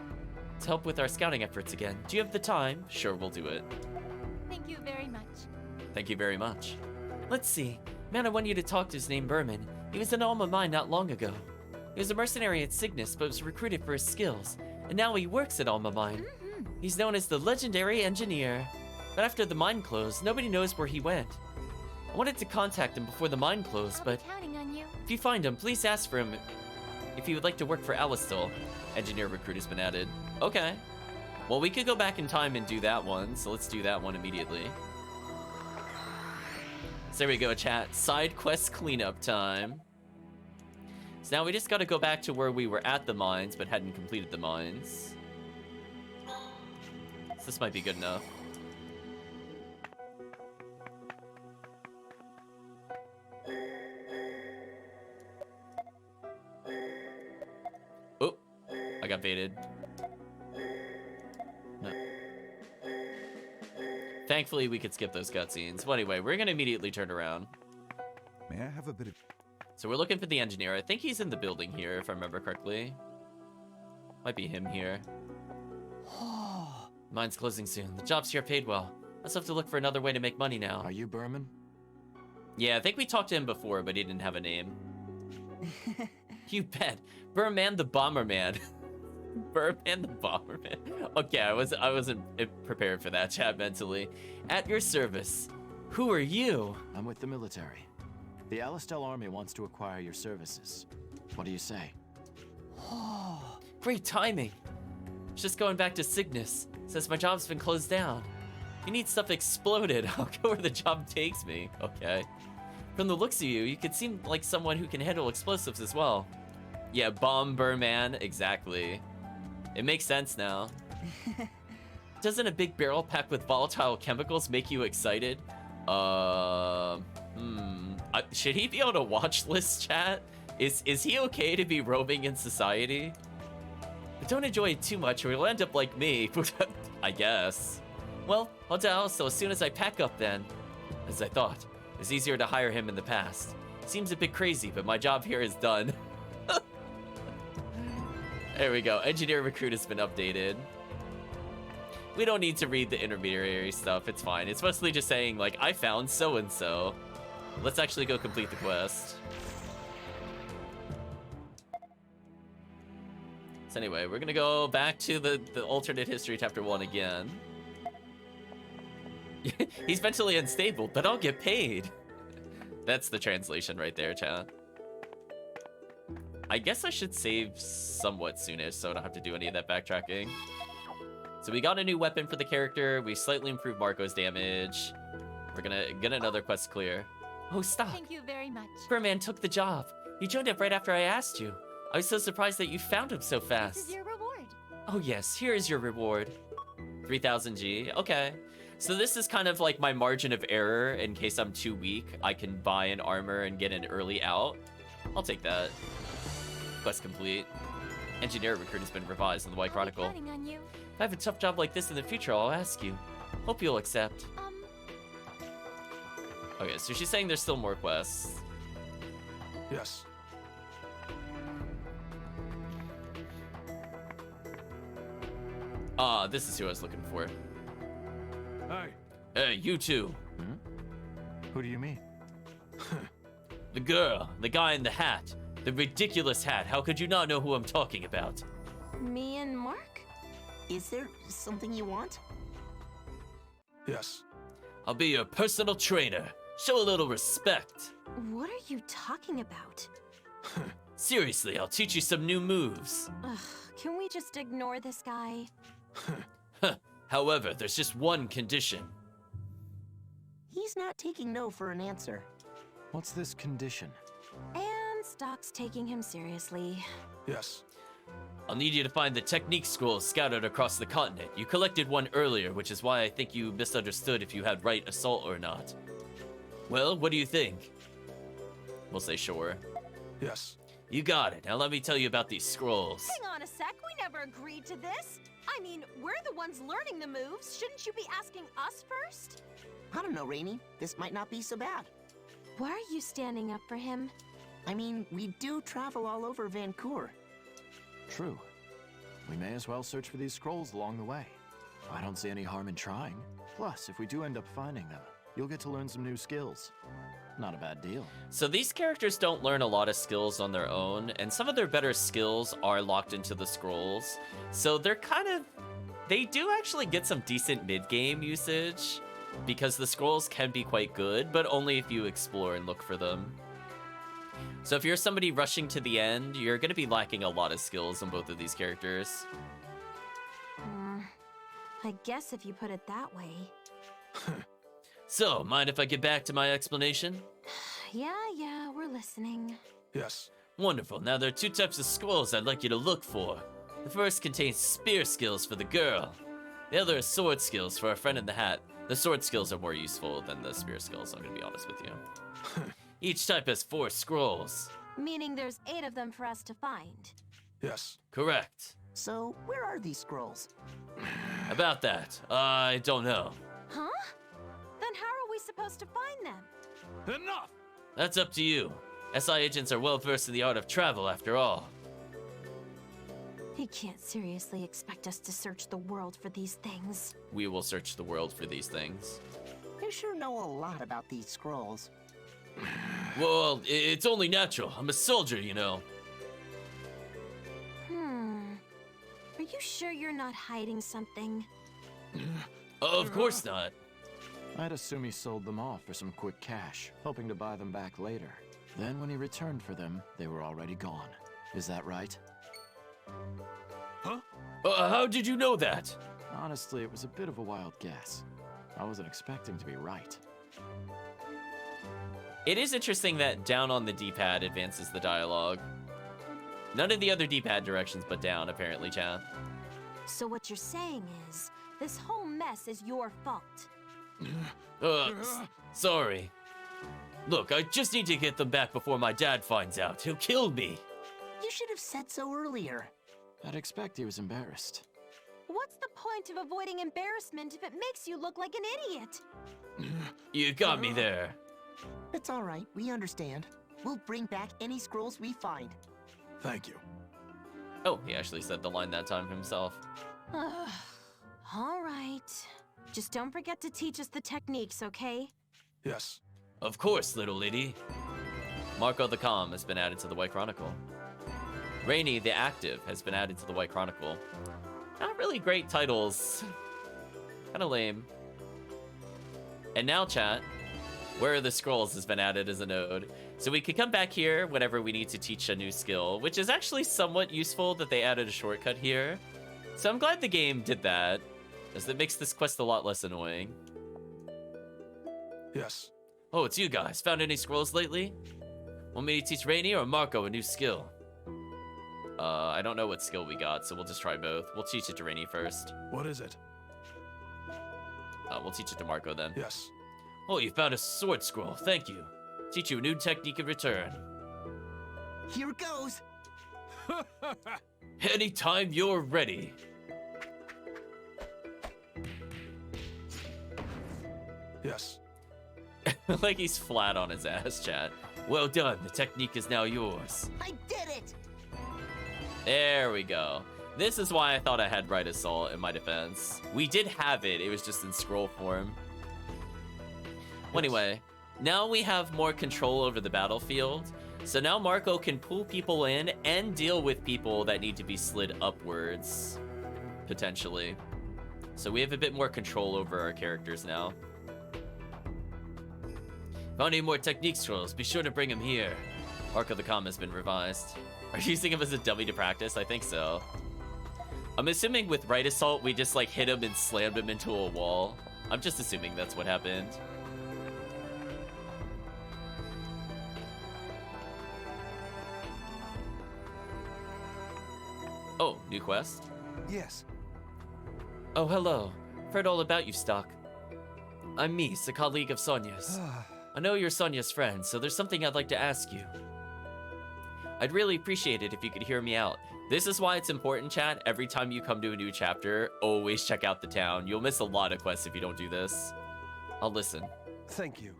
to help with our scouting efforts again. Do you have the time? Sure, we'll do it. Thank you very much. Thank you very much. Let's see. Man, I want you to talk to his name Berman. He was in Alma Mine not long ago. He was a mercenary at Cygnus, but was recruited for his skills. And now he works at Alma Mine. He's known as the legendary engineer. But after the mine closed, nobody knows where he went. I wanted to contact him before the mine closed, but Counting on you. if you find him, please ask for him if he would like to work for Alistil. Engineer recruit has been added. Okay. Well, we could go back in time and do that one, so let's do that one immediately. So there we go, chat. Side quest cleanup time. So now we just gotta go back to where we were at the mines, but hadn't completed the mines. So this might be good enough. Oh, I got baited. No. Thankfully, we could skip those cutscenes. Well, anyway, we're gonna immediately turn around. May I have a bit of... So we're looking for the engineer. I think he's in the building here, if I remember correctly. Might be him here. Mine's closing soon. The job's here paid well. I just have to look for another way to make money now. Are you Berman? Yeah, I think we talked to him before, but he didn't have a name. You bet. Berman the Bomberman. Berman the Bomberman. Okay, I wasn't prepared for that, chat, mentally. At your service. Who are you? I'm with the military. The Alistel army wants to acquire your services. What do you say? Oh, great timing. Just going back to Cygnus. Says my job's been closed down. If you need stuff exploded, I'll go where the job takes me. Okay. From the looks of you, you could seem like someone who can handle explosives as well. Yeah, Bomberman, exactly. It makes sense now. Doesn't a big barrel packed with volatile chemicals make you excited? Should he be on a watch list, chat? Is he okay to be roaming in society? But don't enjoy it too much or you'll end up like me, I guess. Well, I'll tell so as soon as I pack up then. As I thought, it's easier to hire him in the past. Seems a bit crazy, but my job here is done. There we go, engineer recruit has been updated. We don't need to read the intermediary stuff, it's fine. It's mostly just saying, like, I found so-and-so. Let's actually go complete the quest. So anyway, we're gonna go back to the alternate history chapter 1 again. He's mentally unstable, but I'll get paid. That's the translation right there, chat. I guess I should save somewhat soonish so I don't have to do any of that backtracking. So we got a new weapon for the character. We slightly improved Marco's damage. We're gonna get another quest clear. Oh, stop. Thank you very much. Furman took the job. You joined up right after I asked you. I was so surprised that you found him so fast. This is your reward. Oh yes, here is your reward. 3000 G, okay. So this is kind of like my margin of error in case I'm too weak. I can buy an armor and get an early out. I'll take that. Quest complete. Engineer recruit has been revised in the White Chronicle. Counting on you. If I have a tough job like this in the future, I'll ask you. Hope you'll accept. Okay, so she's saying there's still more quests. Yes. Ah, this is who I was looking for. Hey. Hey, you two. Who do you mean? The girl, the guy in the hat. The ridiculous hat. How could you not know who I'm talking about? Me and Mark? Is there something you want? Yes. I'll be your personal trainer. Show a little respect. What are you talking about? Seriously, I'll teach you some new moves. Ugh, can we just ignore this guy? However, there's just one condition. He's not taking no for an answer. What's this condition? And Stock's taking him seriously. Yes. I'll need you to find the technique scrolls scattered across the continent. You collected one earlier, which is why I think you misunderstood if you had right assault or not. Well, what do you think? We'll say sure. Yes. You got it. Now let me tell you about these scrolls. Hang on a sec, we never agreed to this. I mean, we're the ones learning the moves. Shouldn't you be asking us first? I don't know, Rainy. This might not be so bad. Why are you standing up for him? I mean, we do travel all over Vancouver. True. We may as well search for these scrolls along the way. I don't see any harm in trying. Plus, if we do end up finding them, you'll get to learn some new skills. Not a bad deal. So these characters don't learn a lot of skills on their own, and some of their better skills are locked into the scrolls. So they're they do actually get some decent mid-game usage, because the scrolls can be quite good, but only if you explore and look for them. So if you're somebody rushing to the end, you're going to be lacking a lot of skills on both of these characters. I guess if you put it that way. So, mind if I get back to my explanation? Yeah, we're listening. Yes. Wonderful. Now there are two types of scrolls I'd like you to look for. The first contains spear skills for the girl. The other is sword skills for our friend in the hat. The sword skills are more useful than the spear skills, I'm going to be honest with you. Each type has 4 scrolls. Meaning there's 8 of them for us to find. Yes. Correct. So, where are these scrolls? About that, I don't know. Huh? Then how are we supposed to find them? Enough! That's up to you. SI agents are well versed in the art of travel, after all. He can't seriously expect us to search the world for these things. We will search the world for these things. You sure know a lot about these scrolls. Well, it's only natural. I'm a soldier, you know. Are you sure you're not hiding something? Of course not. I'd assume he sold them off for some quick cash, hoping to buy them back later. Then when he returned for them, they were already gone. Is that right? Huh? How did you know that? Honestly, it was a bit of a wild guess. I wasn't expecting to be right. It is interesting that down on the D-pad advances the dialogue. None of the other D-pad directions but down, apparently, chat. So what you're saying is, this whole mess is your fault. Sorry. Look, I just need to get them back before my dad finds out. He'll kill me. You should have said so earlier. I'd expect he was embarrassed. What's the point of avoiding embarrassment if it makes you look like an idiot? You got me there. It's all right, we understand. We'll bring back any scrolls we find. Thank you. Oh, he actually said the line that time himself. All right. Just don't forget to teach us the techniques, okay? Yes. Of course, little lady. Marco the Calm has been added to the White Chronicle. Rainy the Active has been added to the White Chronicle. Not really great titles. Kinda lame. And now, chat, Where Are the Scrolls has been added as a node. So we could come back here whenever we need to teach a new skill, which is actually somewhat useful that they added a shortcut here. So I'm glad the game did that, as it makes this quest a lot less annoying. Yes. Oh, it's you guys. Found any scrolls lately? Want me to teach Rainy or Marco a new skill? I don't know what skill we got, so we'll just try both. We'll teach it to Rainy first. What is it? We'll teach it to Marco then. Yes. Oh, you found a sword scroll. Thank you. Teach you a new technique in return. Here goes! Anytime you're ready. Yes. Like he's flat on his ass, chat. Well done. The technique is now yours. I did it! There we go. This is why I thought I had right assault in my defense. We did have it. It was just in scroll form. Well, anyway, now we have more control over the battlefield. So now Marco can pull people in and deal with people that need to be slid upwards, potentially. So we have a bit more control over our characters now. Found any more technique scrolls? Be sure to bring them here. Arc of the Comet has been revised. Are you using him as a dummy to practice? I think so. I'm assuming with Right Assault, we just like hit him and slammed him into a wall. I'm just assuming that's what happened. Oh, new quest? Yes. Oh, hello. Heard all about you, Stock. I'm Mies, a colleague of Sonia's. I know you're Sonia's friend, so there's something I'd like to ask you. I'd really appreciate it if you could hear me out. This is why it's important, chat. Every time you come to a new chapter, always check out the town. You'll miss a lot of quests if you don't do this. I'll listen. Thank you.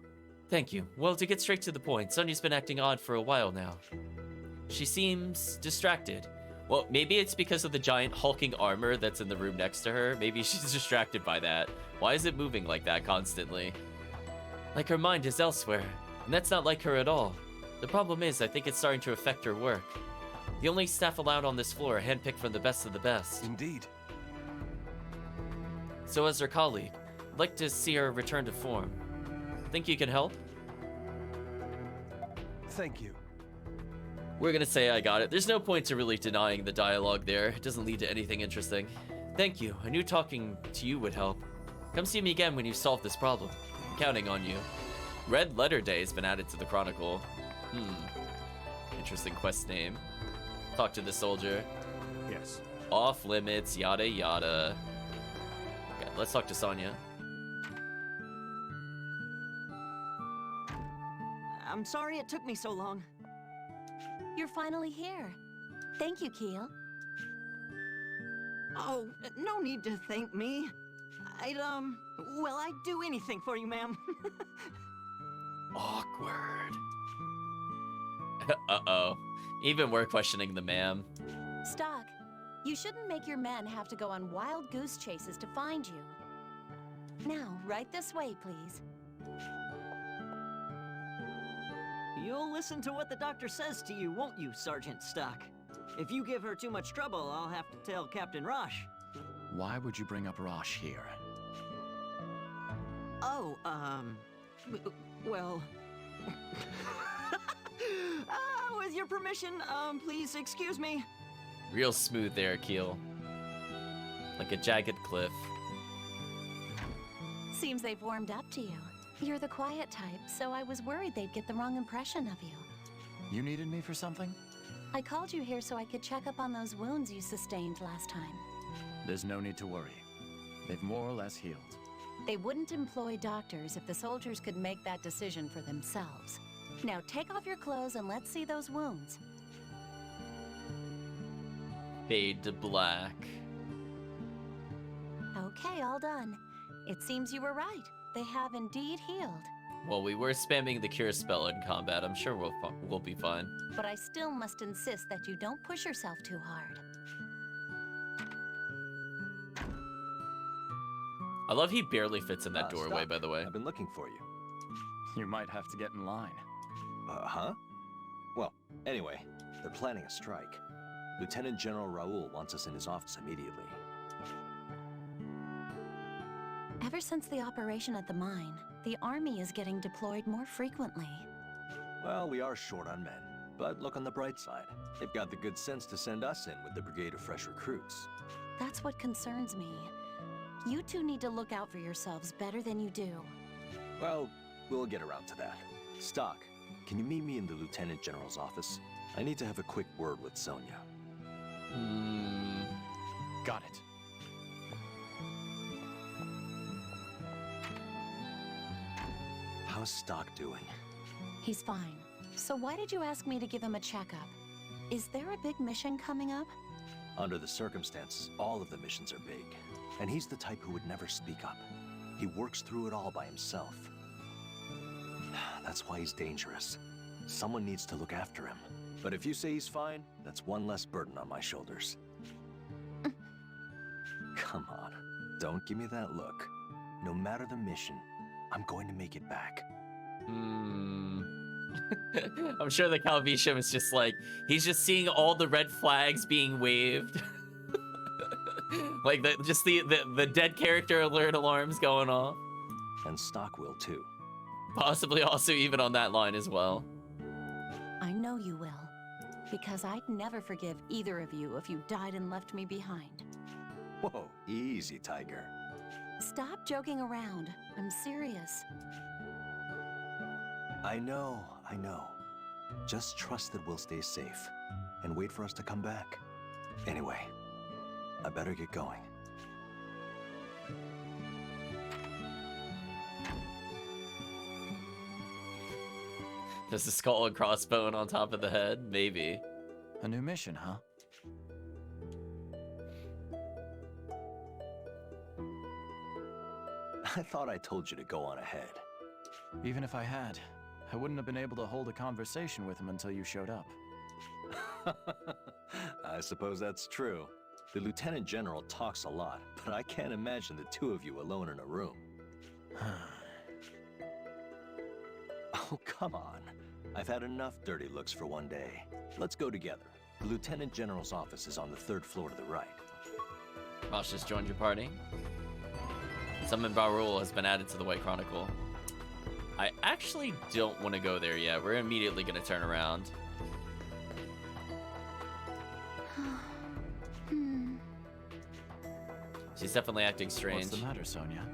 Thank you. Well, to get straight to the point, Sonia's been acting odd for a while now. She seems distracted. Well, maybe it's because of the giant hulking armor that's in the room next to her. Maybe she's distracted by that. Why is it moving like that constantly? Like her mind is elsewhere, and that's not like her at all. The problem is, I think it's starting to affect her work. The only staff allowed on this floor are handpicked from the best of the best. Indeed. So as her colleague, I'd like to see her return to form. Think you can help? Thank you. We're gonna say I got it. There's no point to really denying the dialogue there. It doesn't lead to anything interesting. Thank you. I knew talking to you would help. Come see me again when you solve this problem. I'm counting on you. Red Letter Day has been added to the Chronicle. Interesting quest name. Talk to the soldier. Yes. Off limits, yada yada. Okay, let's talk to Sonia. I'm sorry it took me so long. You're finally here. Thank you, Keel. Oh, no need to thank me. Well, I'd do anything for you, ma'am. Awkward. Uh-oh. Even we're questioning the ma'am. Stock, you shouldn't make your men have to go on wild goose chases to find you. Now, right this way, please. You'll listen to what the doctor says to you, won't you, Sergeant Stock? If you give her too much trouble, I'll have to tell Captain Rosche. Why would you bring up Rosche here? Oh, well... with your permission, please excuse me. Real smooth there, Keel. Like a jagged cliff. Seems they've warmed up to you. You're the quiet type, so I was worried they'd get the wrong impression of you. You needed me for something? I called you here so I could check up on those wounds you sustained last time. There's no need to worry. They've more or less healed. They wouldn't employ doctors if the soldiers could make that decision for themselves. Now take off your clothes and let's see those wounds. Fade to black. Okay, all done. It seems you were right. They have indeed healed. Well, we were spamming the cure spell in combat. I'm sure we'll be fine. But I still must insist that you don't push yourself too hard. I love he barely fits in that doorway, Stop. by the way. I've been looking for you. You might have to get in line. Huh? Well, anyway, they're planning a strike. Lieutenant General Raoul wants us in his office immediately. Ever since the operation at the mine, the army is getting deployed more frequently. Well, we are short on men, but look on the bright side. They've got the good sense to send us in with the brigade of fresh recruits. That's what concerns me. You two need to look out for yourselves better than you do. Well, we'll get around to that. Stock, can you meet me in the Lieutenant General's office? I need to have a quick word with Sonia. Got it. How's Stock doing? He's fine. So why did you ask me to give him a checkup? Is there a big mission coming up? Under the circumstances, all of the missions are big. And he's the type who would never speak up. He works through it all by himself. That's why he's dangerous. Someone needs to look after him. But if you say he's fine, that's one less burden on my shoulders. Come on, don't give me that look. No matter the mission, I'm going to make it back. I'm sure the Calvisham is just like, he's just seeing all the red flags being waved. Like, the dead character alert alarms going off. And Stock will too. Possibly also even on that line as well. I know you will. Because I'd never forgive either of you if you died and left me behind. Whoa, easy, Tiger. Stop joking around. I'm serious. I know. Just trust that we'll stay safe and wait for us to come back. Anyway, I better get going. There's a skull and crossbone on top of the head? Maybe. A new mission, huh? I thought I told you to go on ahead. Even if I had, I wouldn't have been able to hold a conversation with him until you showed up. I suppose that's true. The Lieutenant General talks a lot, but I can't imagine the two of you alone in a room. Oh, come on. I've had enough dirty looks for one day. Let's go together. The Lieutenant General's office is on the 3rd floor to the right. Rosche just joined your party. Summon Barul has been added to the White Chronicle. I actually don't want to go there yet. We're immediately going to turn around. She's definitely acting strange. What's the matter, Sonia?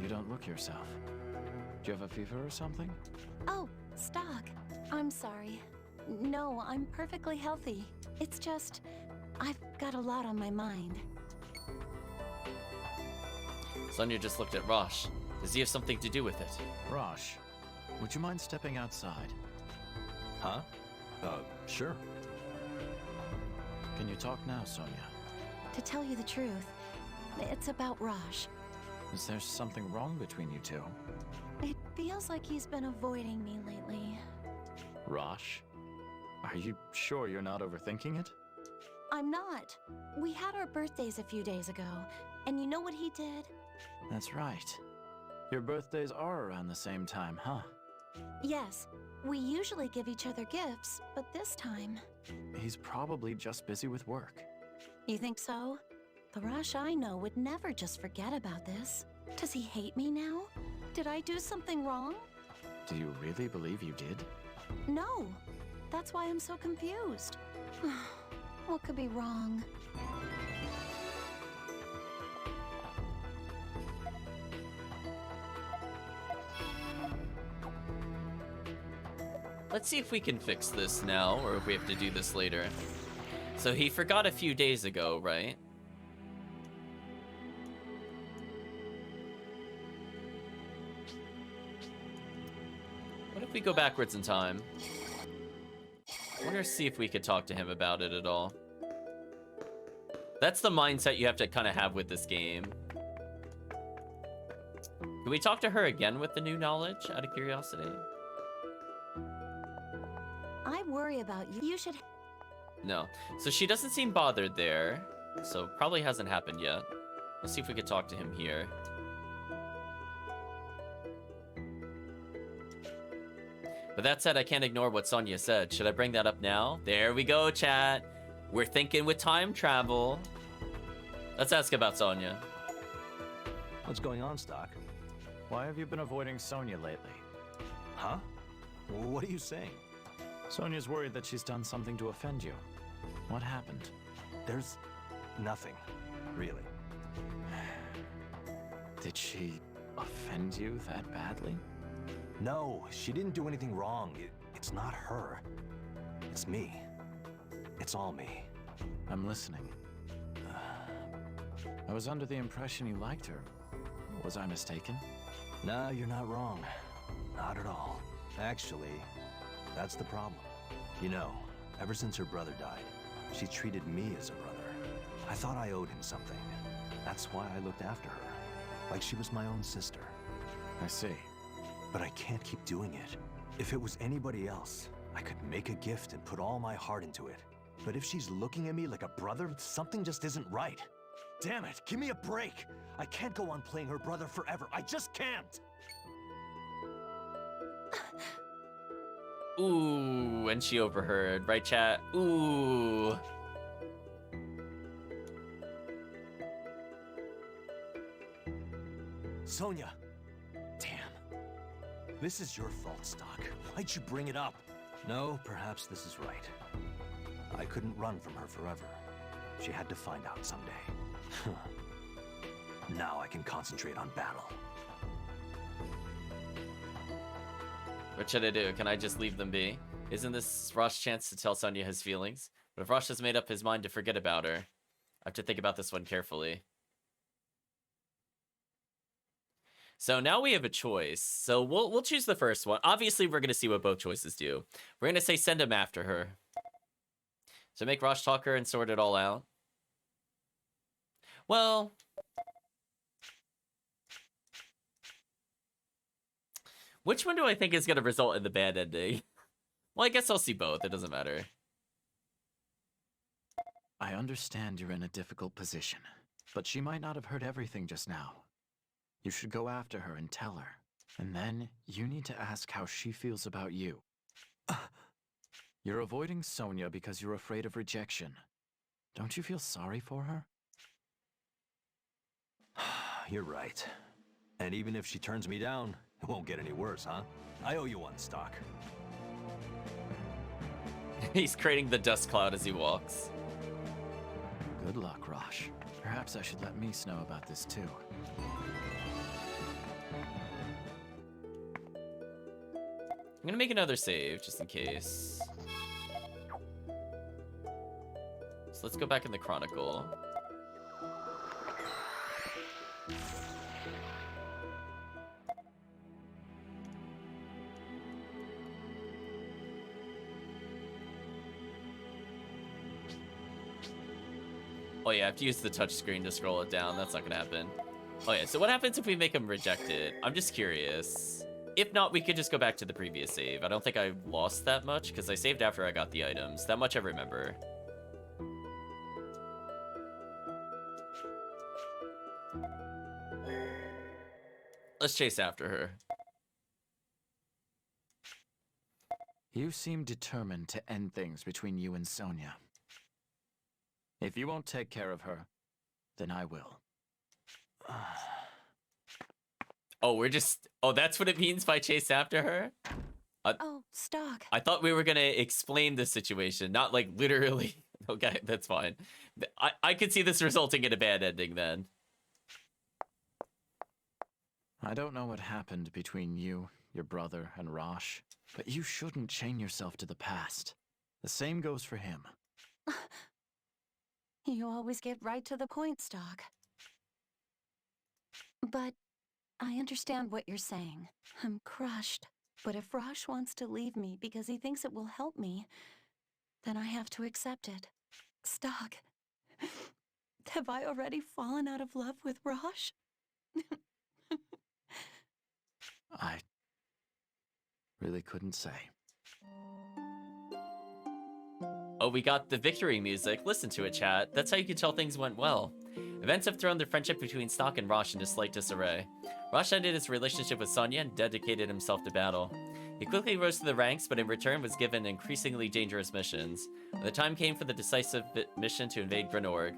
You don't look yourself. Do you have a fever or something? Oh, Stock. I'm sorry. No, I'm perfectly healthy. It's just, I've got a lot on my mind. Sonia just looked at Rosche. Does he have something to do with it? Rosche, would you mind stepping outside? Huh? Sure. Can you talk now, Sonia? To tell you the truth, it's about Rosche. Is there something wrong between you two? It feels like he's been avoiding me lately. Rosche? Are you sure you're not overthinking it? I'm not. We had our birthdays a few days ago, and you know what he did? That's right. Your birthdays are around the same time, huh? Yes. We usually give each other gifts, but this time... He's probably just busy with work. You think so? The Rosche I know would never just forget about this. Does he hate me now? Did I do something wrong? Do you really believe you did? No. That's why I'm so confused. What could be wrong? Let's see if we can fix this now, or if we have to do this later. So he forgot a few days ago, right? What if we go backwards in time? I wonder, see if we could talk to him about it at all. That's the mindset you have to kind of have with this game. Can we talk to her again with the new knowledge, out of curiosity? I worry about you. You should... No. So she doesn't seem bothered there. So probably hasn't happened yet. Let's see if we could talk to him here. But that said, I can't ignore what Sonia said. Should I bring that up now? There we go, chat. We're thinking with time travel. Let's ask about Sonia. What's going on, Stock? Why have you been avoiding Sonia lately? Huh? What are you saying? Sonia's worried that she's done something to offend you. What happened? There's nothing, really. Did she offend you that badly? No, she didn't do anything wrong. It's not her. It's me. It's all me. I'm listening. I was under the impression you liked her. Was I mistaken? Nah, you're not wrong. Not at all. Actually, that's the problem. You know, ever since her brother died, she treated me as a brother. I thought I owed him something. That's why I looked after her. Like she was my own sister. I see. But I can't keep doing it. If it was anybody else, I could make a gift and put all my heart into it. But if she's looking at me like a brother, something just isn't right. Damn it, give me a break! I can't go on playing her brother forever. I just can't! Ooh, and she overheard, right, chat? Ooh. Sonia! Damn. This is your fault, Stock. Why'd you bring it up? No, perhaps this is right. I couldn't run from her forever. She had to find out someday. Now I can concentrate on battle. What should I do? Can I just leave them be? Isn't this Roche's chance to tell Sonya his feelings? But if Roche has made up his mind to forget about her, I have to think about this one carefully. So now we have a choice. So we'll choose the first one. Obviously, we're going to see what both choices do. We're going to say send him after her. So make Roche talk her and sort it all out. Well, which one do I think is going to result in the bad ending? Well, I guess I'll see both. It doesn't matter. I understand you're in a difficult position, but she might not have heard everything just now. You should go after her and tell her. And then you need to ask how she feels about you. You're avoiding Sonya because you're afraid of rejection. Don't you feel sorry for her? You're right. And even if she turns me down, it won't get any worse, huh? I owe you one, Stock. He's creating the dust cloud as he walks. Good luck, Rosche. Perhaps I should let Mies know about this too. I'm gonna make another save, just in case. So let's go back in the Chronicle. Oh yeah, I have to use the touchscreen to scroll it down. That's not gonna happen. Oh yeah, so what happens if we make him reject it? I'm just curious. If not, we could just go back to the previous save. I don't think I lost that much, because I saved after I got the items. That much I remember. Let's chase after her. You seem determined to end things between you and Sonya. If you won't take care of her, then I will. Oh, we're just... Oh, that's what it means by chase after her? Oh, Stock. I thought we were gonna explain the situation, not like literally. Okay, that's fine. I could see this resulting in a bad ending then. I don't know what happened between you, your brother, and Rosche, but you shouldn't chain yourself to the past. The same goes for him. You always get right to the point, Stock. But I understand what you're saying. I'm crushed. But if Rosche wants to leave me because he thinks it will help me, then I have to accept it. Stock, have I already fallen out of love with Rosche? I really couldn't say. Oh, we got the victory music. Listen to it, chat. That's how you can tell things went well. Events have thrown the friendship between Stock and Rosche into slight disarray. Rosche ended his relationship with Sonya and dedicated himself to battle. He quickly rose to the ranks, but in return was given increasingly dangerous missions. When the time came for the decisive mission to invade Grenorg,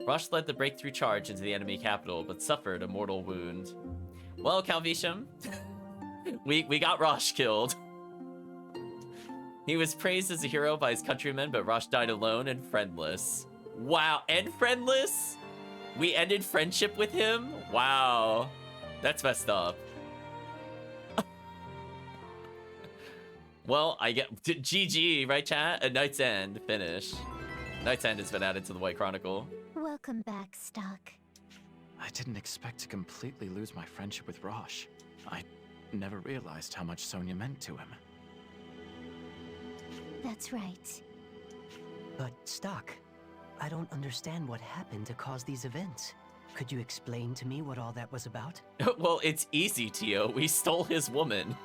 Rosche led the breakthrough charge into the enemy capital, but suffered a mortal wound. Well, Calvisham, we got Rosche killed. He was praised as a hero by his countrymen, but Rosche died alone and friendless. Wow, and friendless? We ended friendship with him? Wow. That's messed up. Well, I get GG, right chat? A Knight's End finish. Knight's End has been added to the White Chronicle. Welcome back, Stock. I didn't expect to completely lose my friendship with Rosche. I never realized how much Sonya meant to him. That's right. But, Stock, I don't understand what happened to cause these events. Could you explain to me what all that was about? Well, it's easy, Tio. We stole his woman.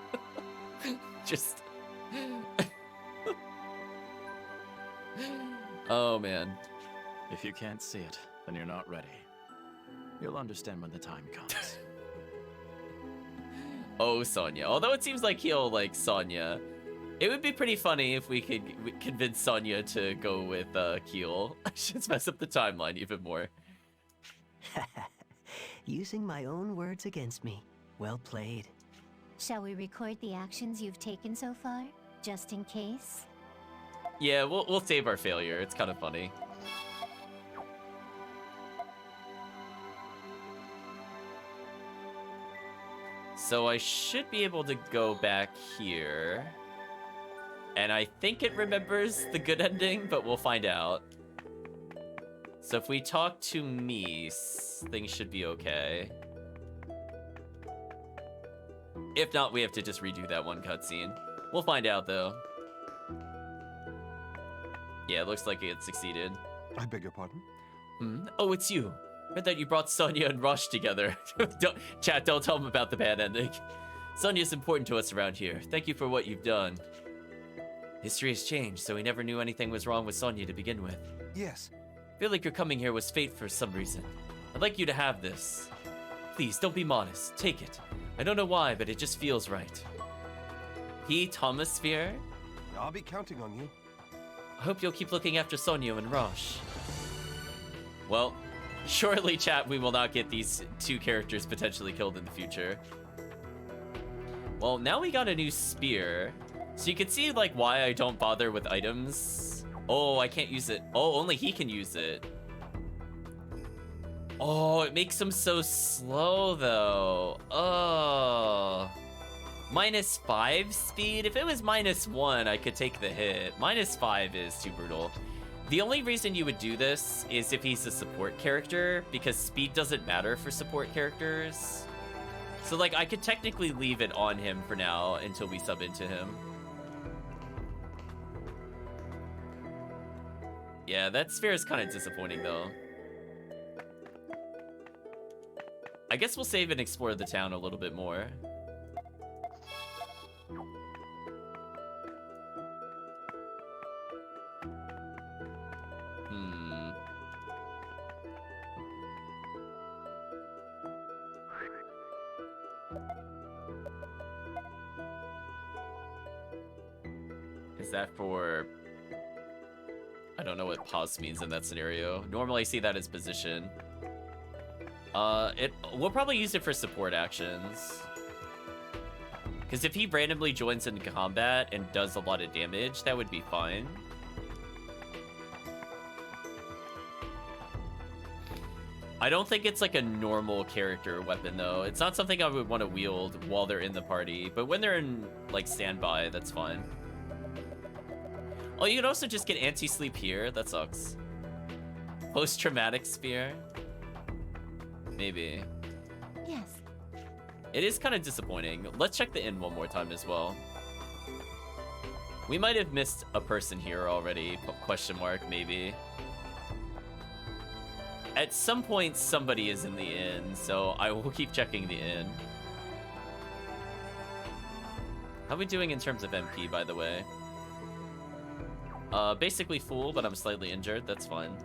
Just... Oh, man. If you can't see it, then you're not ready. You'll understand when the time comes. Oh, Sonya. Although it seems like he'll like Sonya. It would be pretty funny if we could convince Sonya to go with Keel. I should mess up the timeline even more. Using my own words against me. Well played. Shall we record the actions you've taken so far? just in case? Yeah, we'll save our failure. It's kind of funny. So I should be able to go back here. And I think it remembers the good ending, but we'll find out. So if we talk to Mies, things should be okay. If not, we have to just redo that one cutscene. We'll find out, though. Yeah, it looks like it succeeded. I beg your pardon? Oh, it's you. I thought you brought Sonia and Rosche together. Chat, don't tell them about the bad ending. Sonia's important to us around here. Thank you for what you've done. History has changed, so we never knew anything was wrong with Sonia to begin with. Yes. I feel like your coming here was fate for some reason. I'd like you to have this. Please, don't be modest. Take it. I don't know why, but it just feels right. Thomas Sphere? I'll be counting on you. I hope you'll keep looking after Sonia and Rosche. Well, surely, chat, we will not get these two characters potentially killed in the future. Well, now we got a new spear. So you can see, like, why I don't bother with items. Oh, I can't use it. Oh, only he can use it. Oh, it makes him so slow, though. Oh. -5 speed? If it was -1, I could take the hit. -5 is too brutal. The only reason you would do this is if he's a support character, because speed doesn't matter for support characters. So, like, I could technically leave it on him for now until we sub into him. Yeah, that sphere is kind of disappointing, though. I guess we'll save and explore the town a little bit more. Is that for... I don't know what pause means in that scenario. Normally I see that as position. We'll probably use it for support actions. Because if he randomly joins in combat and does a lot of damage, that would be fine. I don't think it's like a normal character weapon, though. It's not something I would want to wield while they're in the party. But when they're in, like, standby, that's fine. Oh, you can also just get anti-sleep here. That sucks. Post-traumatic spear? Maybe. Yes. It is kind of disappointing. Let's check the inn one more time as well. We might have missed a person here already. Question mark, maybe. At some point, somebody is in the inn, so I will keep checking the inn. How are we doing in terms of MP, by the way? Basically full, but I'm slightly injured. That's fine.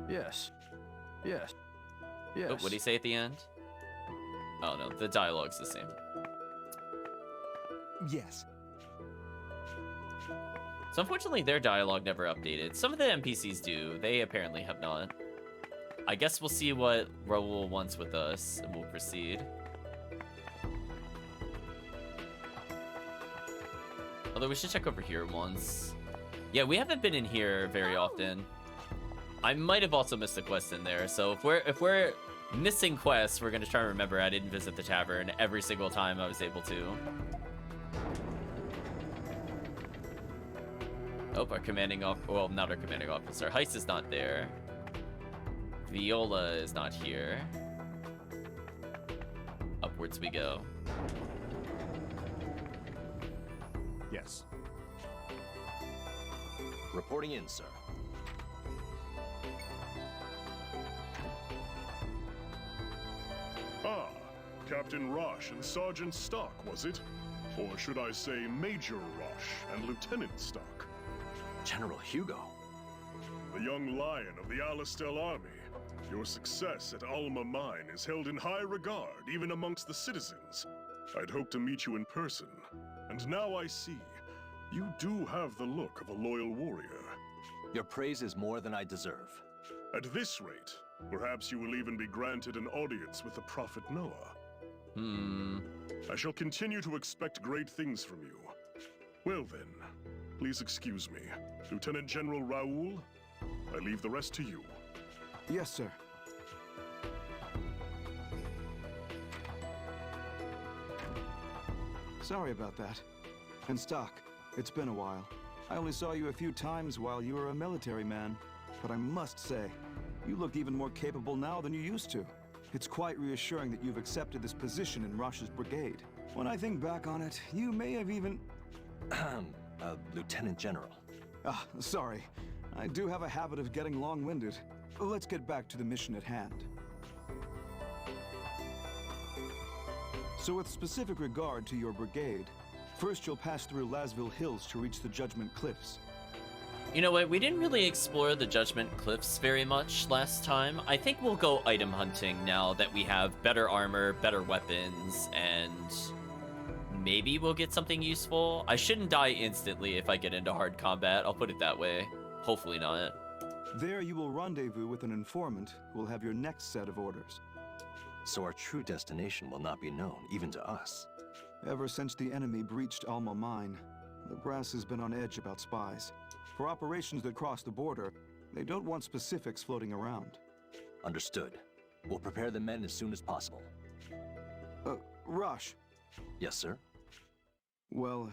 Yes. Yes. Yes. Oh, what did he say at the end? Oh, no. The dialogue's the same. Yes. So unfortunately, their dialogue never updated. Some of the NPCs do. They apparently have not. I guess we'll see what Raoul wants with us, and we'll proceed. Although we should check over here once. Yeah, we haven't been in here very often. I might have also missed a quest in there. So if we're missing quests, we're gonna try and remember I didn't visit the tavern every single time I was able to. Oh, our commanding officer, well, not our commanding officer. Heiss is not there. Viola is not here. Upwards we go. Yes. Reporting in, sir. Ah, Captain Rosche and Sergeant Stock, was it? Or should I say Major Rosche and Lieutenant Stock? General Hugo. The young lion of the Alistel army. Your success at Alma Mine is held in high regard, even amongst the citizens. I'd hoped to meet you in person, and now I see. You do have the look of a loyal warrior. Your praise is more than I deserve. At this rate, perhaps you will even be granted an audience with the Prophet Noah. I shall continue to expect great things from you. Well then, please excuse me. Lieutenant General Raoul, I leave the rest to you. Yes, sir. Sorry about that. And Stock, it's been a while. I only saw you a few times while you were a military man, but I must say, you look even more capable now than you used to. It's quite reassuring that you've accepted this position in Rosche's brigade. When I think back on it, you may have even... Lieutenant General. Ah, sorry. I do have a habit of getting long-winded. Let's get back to the mission at hand. So with specific regard to your brigade, first you'll pass through Lasville Hills to reach the Judgment Cliffs. You know what, we didn't really explore the Judgment Cliffs very much last time. I think we'll go item hunting now that we have better armor, better weapons, and maybe we'll get something useful. I shouldn't die instantly if I get into hard combat, I'll put it that way. Hopefully not. There you will rendezvous with an informant who will have your next set of orders. So our true destination will not be known, even to us. Ever since the enemy breached Alma Mine, the brass has been on edge about spies. For operations that cross the border, they don't want specifics floating around. Understood. We'll prepare the men as soon as possible. Rosche. Yes, sir? Well,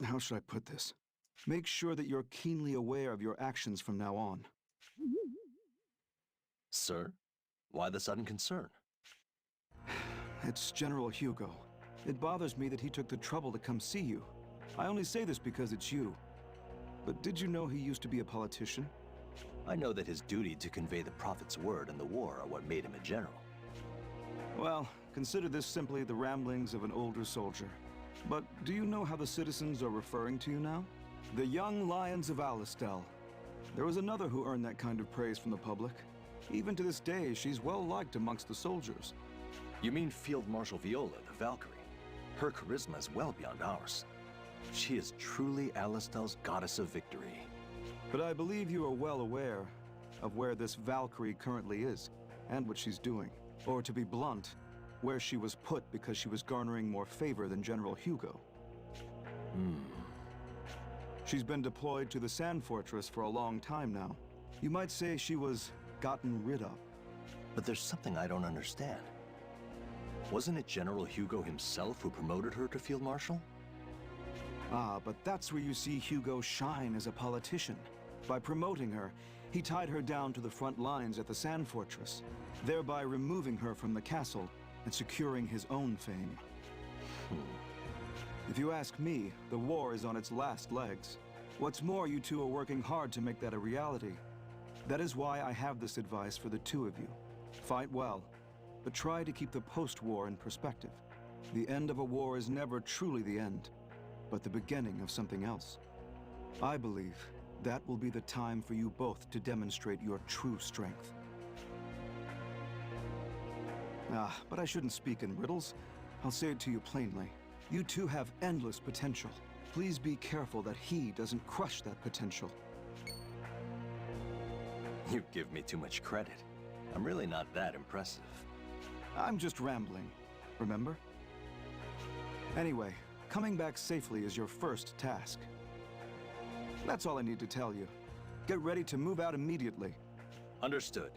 how should I put this? Make sure that you're keenly aware of your actions from now on. Sir? Why the sudden concern? It's General Hugo. It bothers me that he took the trouble to come see you. I only say this because it's you. But did you know he used to be a politician? I know that his duty to convey the Prophet's word in the war are what made him a general. Well, consider this simply the ramblings of an older soldier. But do you know how the citizens are referring to you now? The young lions of Alistel. There was another who earned that kind of praise from the public. Even to this day, she's well liked amongst the soldiers. You mean Field Marshal Viola, the Valkyrie? Her charisma is well beyond ours. She is truly Alistel's goddess of victory. But I believe you are well aware of where this Valkyrie currently is, and what she's doing. Or to be blunt, where she was put because she was garnering more favor than General Hugo. She's been deployed to the Sand Fortress for a long time now. You might say she was gotten rid of. But there's something I don't understand. Wasn't it General Hugo himself who promoted her to Field Marshal? Ah, but that's where you see Hugo shine as a politician. By promoting her, he tied her down to the front lines at the Sand Fortress, thereby removing her from the castle and securing his own fame. If you ask me, the war is on its last legs. What's more, you two are working hard to make that a reality. That is why I have this advice for the two of you. Fight well, but try to keep the post-war in perspective. The end of a war is never truly the end, but the beginning of something else. I believe that will be the time for you both to demonstrate your true strength. But I shouldn't speak in riddles. I'll say it to you plainly. You two have endless potential. Please be careful that he doesn't crush that potential. You give me too much credit. I'm really not that impressive. I'm just rambling, remember? Anyway, coming back safely is your first task. That's all I need to tell you. Get ready to move out immediately. Understood.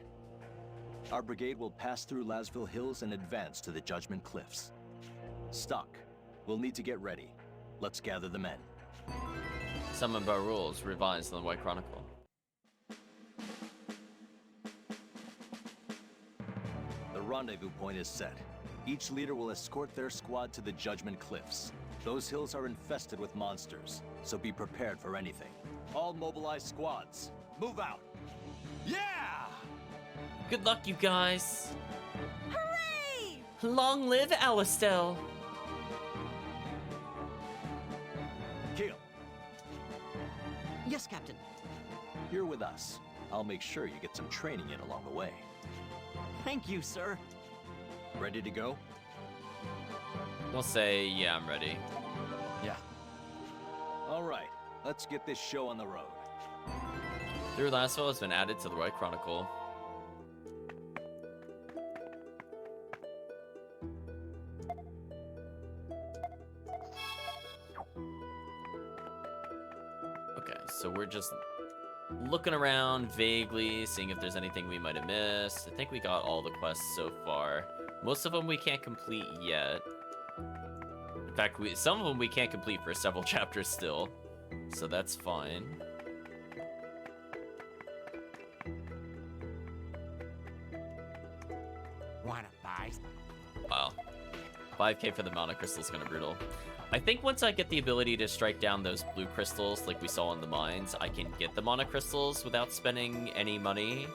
Our brigade will pass through Lasville Hills and advance to the Judgment Cliffs. Stock, we'll need to get ready. Let's gather the men. Some of our rules revised in the White Chronicle. The rendezvous point is set. Each leader will escort their squad to the Judgment Cliffs. Those hills are infested with monsters, so be prepared for anything. All mobilized squads, move out! Yeah! Good luck, you guys! Hooray! Long live Alistel! Keel, Yes, Captain. you're with us. I'll make sure you get some training in along the way. Thank you, sir. Ready to go? We'll say, yeah, I'm ready. Yeah. All right, let's get this show on the road. Through Lasville has been added to the White Chronicle. So we're just looking around vaguely, seeing if there's anything we might have missed. I think we got all the quests so far. Most of them we can't complete yet. In fact, some of them we can't complete for several chapters still. So that's fine. Wanna buy? Wow. 5k for the mana crystal is kind of brutal. I think once I get the ability to strike down those blue crystals like we saw in the mines, I can get the mana crystals without spending any money.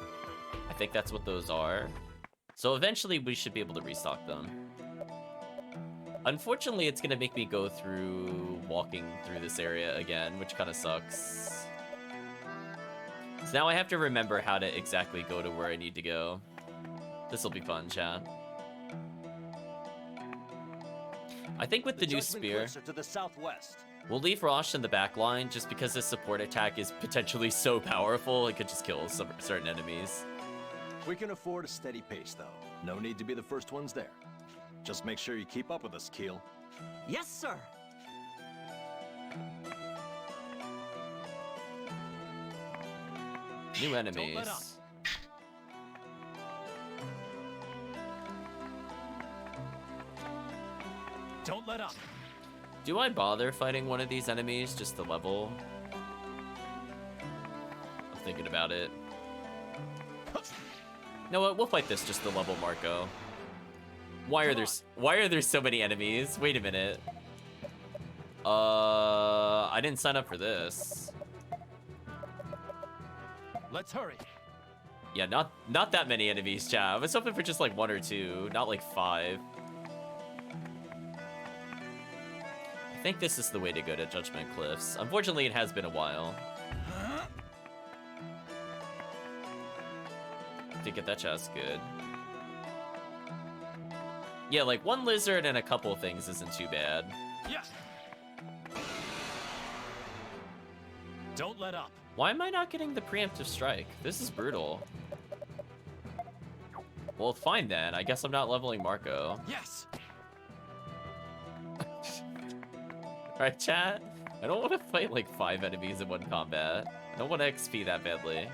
I think that's what those are. So eventually we should be able to restock them. Unfortunately, it's gonna make me go through walking through this area again, which kind of sucks. So now I have to remember how to exactly go to where I need to go. This will be fun, chat. I think with the new spear, to the southwest. we'll leave Rosche in the back line just because his support attack is potentially so powerful it could just kill some certain enemies. We can afford a steady pace, though. No need to be the first ones there. Just make sure you keep up with us, Keel. Yes, sir. New enemies. Don't let up. Do I bother fighting one of these enemies just to level? I'm thinking about it. You know what? We'll fight this just to level Marco. Why are there so many enemies? Wait a minute. I didn't sign up for this. Let's hurry. Yeah, not that many enemies, chat. I was hoping for just like 1 or 2, not like 5. I think this is the way to go to Judgment Cliffs. Unfortunately, it has been a while. To get that chest, good. Yeah, like 1 lizard and a couple of things isn't too bad. Yes. Don't let up. Why am I not getting the preemptive strike? This is brutal. Well, fine then. I guess I'm not leveling Marco. Yes. Alright, chat? I don't want to fight like 5 enemies in one combat. I don't want to XP that badly.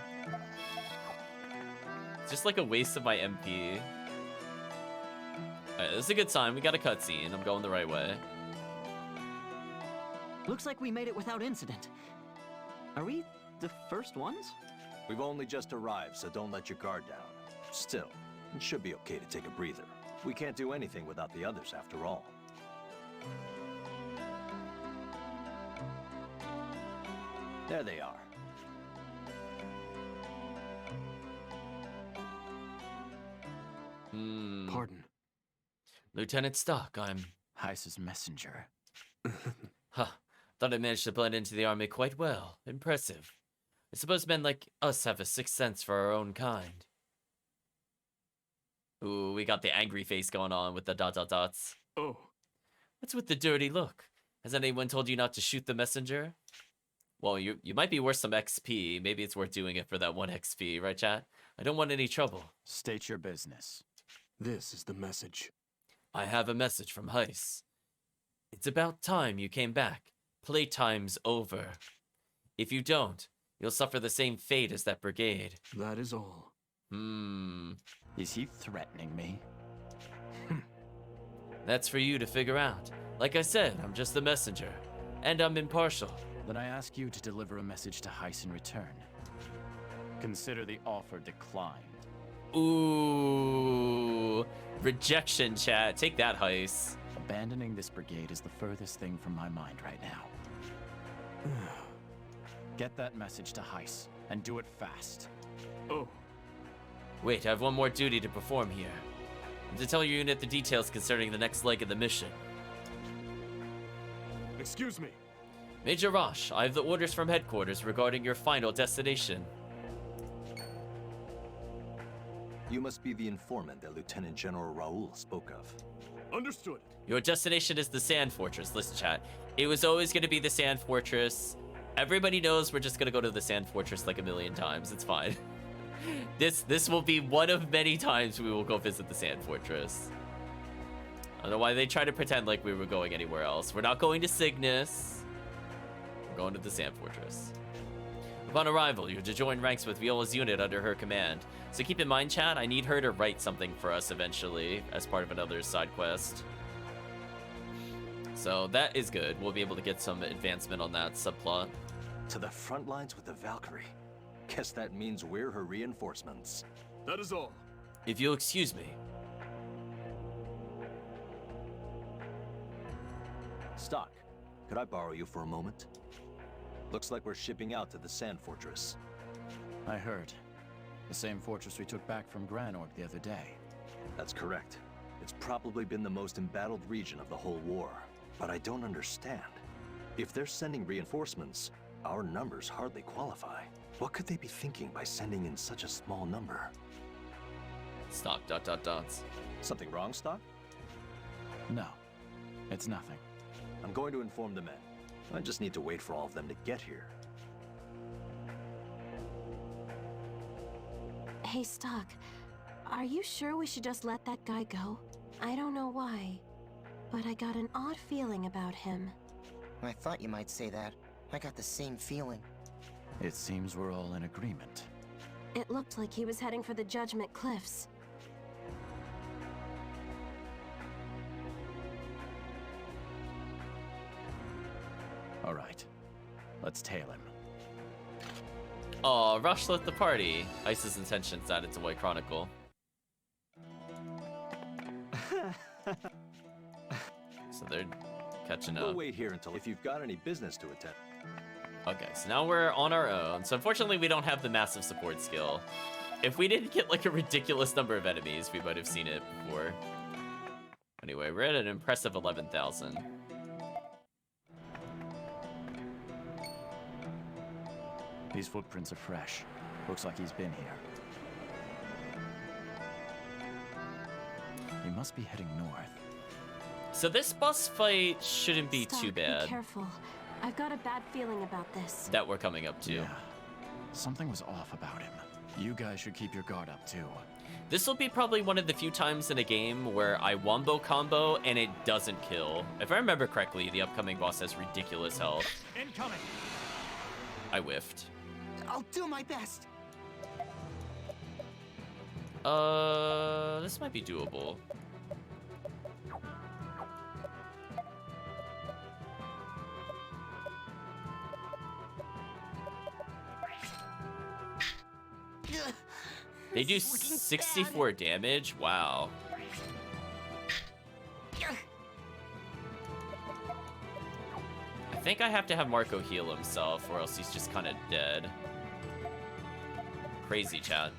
It's just like a waste of my MP. Alright, this is a good sign. We got a cutscene. I'm going the right way. Looks like we made it without incident. Are we the first ones? We've only just arrived, so don't let your guard down. Still, it should be okay to take a breather. We can't do anything without the others, after all. There they are. Pardon. Lieutenant Stock, I'm... Heiss's messenger. Huh. Thought I managed to blend into the army quite well. Impressive. I suppose men like us have a sixth sense for our own kind. Ooh, we got the angry face going on with the dots. Oh. What's with the dirty look? Has anyone told you not to shoot the messenger? Well, you might be worth some XP. Maybe it's worth doing it for that 1 XP, right, chat? I don't want any trouble. State your business. This is the message. I have a message from Heiss. It's about time you came back. Playtime's over. If you don't, you'll suffer the same fate as that brigade. That is all. Is he threatening me? That's for you to figure out. Like I said, I'm just the messenger. And I'm impartial. Then I ask you to deliver a message to Heiss in return. Consider the offer declined. Ooh. Rejection, chat. Take that, Heiss. Abandoning this brigade is the furthest thing from my mind right now. Get that message to Heiss, and do it fast. Oh. Wait, I have one more duty to perform here. And to tell your unit the details concerning the next leg of the mission. Excuse me. Major Rosche, I have the orders from headquarters regarding your final destination. You must be the informant that Lieutenant General Raoul spoke of. Understood. Your destination is the Sand Fortress. Listen, chat. It was always going to be the Sand Fortress. Everybody knows we're just going to go to the Sand Fortress like a million times. It's fine. This will be one of many times we will go visit the Sand Fortress. I don't know why they try to pretend like we were going anywhere else. We're not going to Cygnus. We're going to the Sand Fortress. Upon arrival, you're to join ranks with Viola's unit under her command. So keep in mind, chat, I need her to write something for us eventually as part of another side quest. So that is good. We'll be able to get some advancement on that subplot. To the front lines with the Valkyrie. Guess that means we're her reinforcements. That is all. If you'll excuse me. Stock, could I borrow you for a moment? Looks like we're shipping out to the Sand Fortress. I heard. The same fortress we took back from Granorg the other day. That's correct. It's probably been the most embattled region of the whole war. But I don't understand. If they're sending reinforcements, our numbers hardly qualify. What could they be thinking by sending in such a small number? Stock, ... Something wrong, Stock? No, it's nothing. I'm going to inform the men. I just need to wait for all of them to get here. Hey, Stock. Are you sure we should just let that guy go? I don't know why, but I got an odd feeling about him. I thought you might say that. I got the same feeling. It seems we're all in agreement. It looked like he was heading for the Judgment Cliffs. All right, let's tail him. Aw, Rosche left the party. Heiss's intentions added to White Chronicle. So they're catching up. We'll wait here until if you've got any business to attend. Okay, so now we're on our own. So unfortunately, we don't have the massive support skill. If we didn't get like a ridiculous number of enemies, we might have seen it before. Anyway, we're at an impressive 11,000. These footprints are fresh. Looks like he's been here. He must be heading north. So this boss fight shouldn't be too bad. Be careful. I've got a bad feeling about this. That we're coming up to. Yeah. Something was off about him. You guys should keep your guard up too. This will be probably one of the few times in a game where I wombo combo and it doesn't kill. If I remember correctly, the upcoming boss has ridiculous health. Incoming. I whiffed. I'll do my best. This might be doable. They do 64 damage? Wow. I think I have to have Marco heal himself or else he's just kind of dead. Crazy, chat.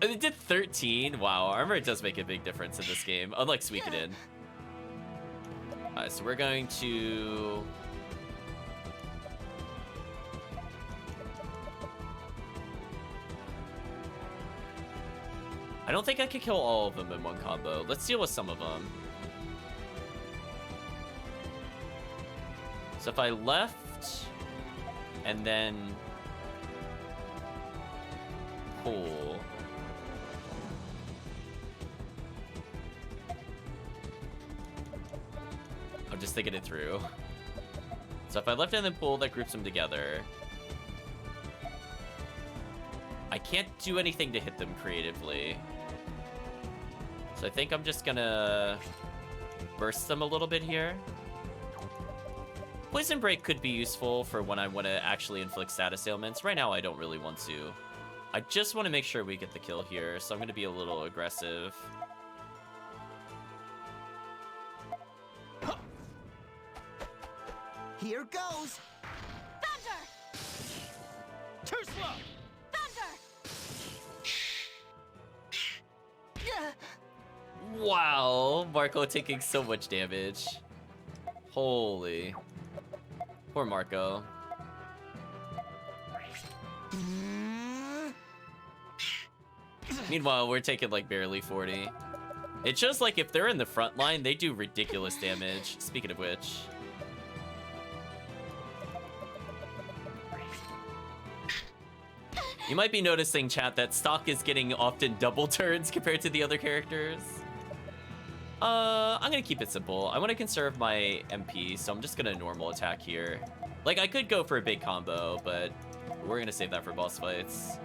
And it did 13? Wow, armor does make a big difference in this game, unlike Suikoden. Alright, so we're going to... I don't think I could kill all of them in one combo. Let's deal with some of them. So if I left and then pull. I'm just thinking it through. So if I left and then pull, that groups them together. I can't do anything to hit them creatively. So I think I'm just gonna burst them a little bit here. Poison Break could be useful for when I want to actually inflict status ailments. Right now, I don't really want to. I just want to make sure we get the kill here, so I'm going to be a little aggressive. Here goes! Thunder! Too slow! Thunder! Wow, Marco taking so much damage. Holy. Poor Marco. Meanwhile, we're taking like barely 40. It's just like if they're in the front line, they do ridiculous damage. Speaking of which. You might be noticing, chat, that Stock is getting often double turns compared to the other characters. I'm gonna keep it simple. I want to conserve my MP, so I'm just gonna normal attack here. Like, I could go for a big combo, but we're gonna save that for boss fights.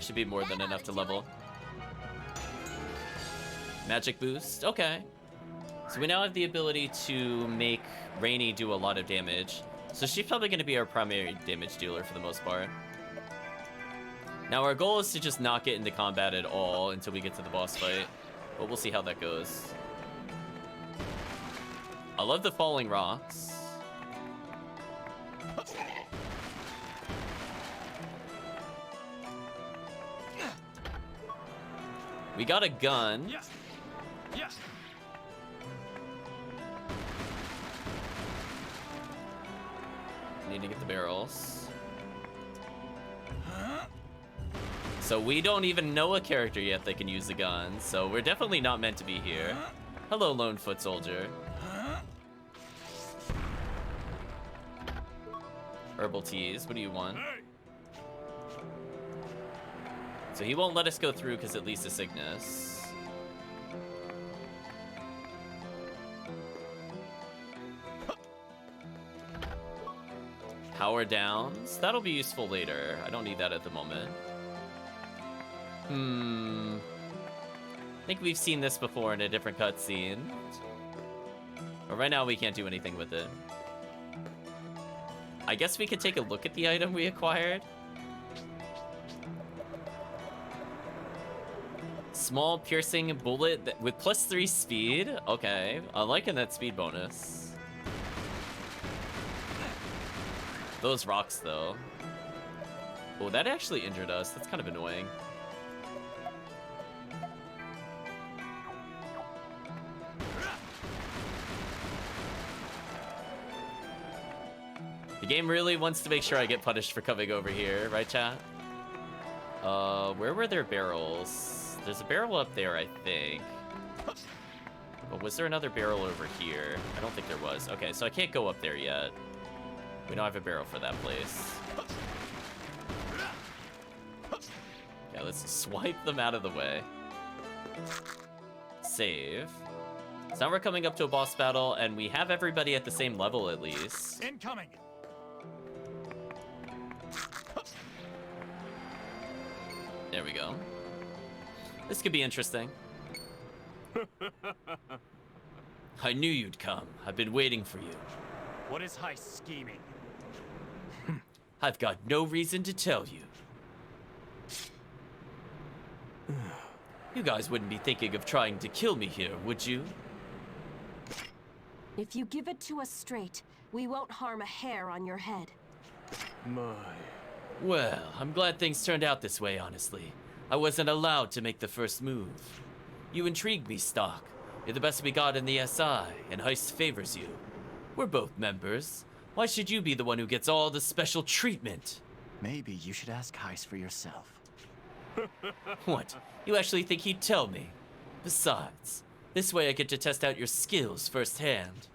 Should be more than enough to level. Magic boost, okay. So we now have the ability to make Rainy do a lot of damage. So she's probably going to be our primary damage dealer for the most part. Now our goal is to just not get into combat at all until we get to the boss fight. But we'll see how that goes. I love the falling rocks. We got a gun. Yes. Yes. Need to get the barrels. So we don't even know a character yet that can use the gun, so we're definitely not meant to be here. Hello, lone foot soldier. Herbal teas, what do you want? So he won't let us go through because it leads to sickness. Power downs. That'll be useful later. I don't need that at the moment. I think we've seen this before in a different cutscene. But right now we can't do anything with it. I guess we could take a look at the item we acquired. Small piercing bullet with +3 speed. Okay, I'm liking that speed bonus. Those rocks, though. Oh, that actually injured us. That's kind of annoying. The game really wants to make sure I get punished for coming over here, right, chat? Where were there barrels? There's a barrel up there, I think. But was there another barrel over here? I don't think there was. Okay, so I can't go up there yet. We don't have a barrel for that place. Yeah, let's swipe them out of the way. Save. So now we're coming up to a boss battle, and we have everybody at the same level at least. Incoming. There we go. This could be interesting. I knew you'd come. I've been waiting for you. What is Heiss scheming? I've got no reason to tell you. You guys wouldn't be thinking of trying to kill me here, would you? If you give it to us straight, we won't harm a hair on your head. My. Well, I'm glad things turned out this way, honestly. I wasn't allowed to make the first move. You intrigue me, Stock. You're the best we got in the SI, and Heiss favors you. We're both members. Why should you be the one who gets all the special treatment? Maybe you should ask Heiss for yourself. What? You actually think he'd tell me? Besides, this way I get to test out your skills firsthand.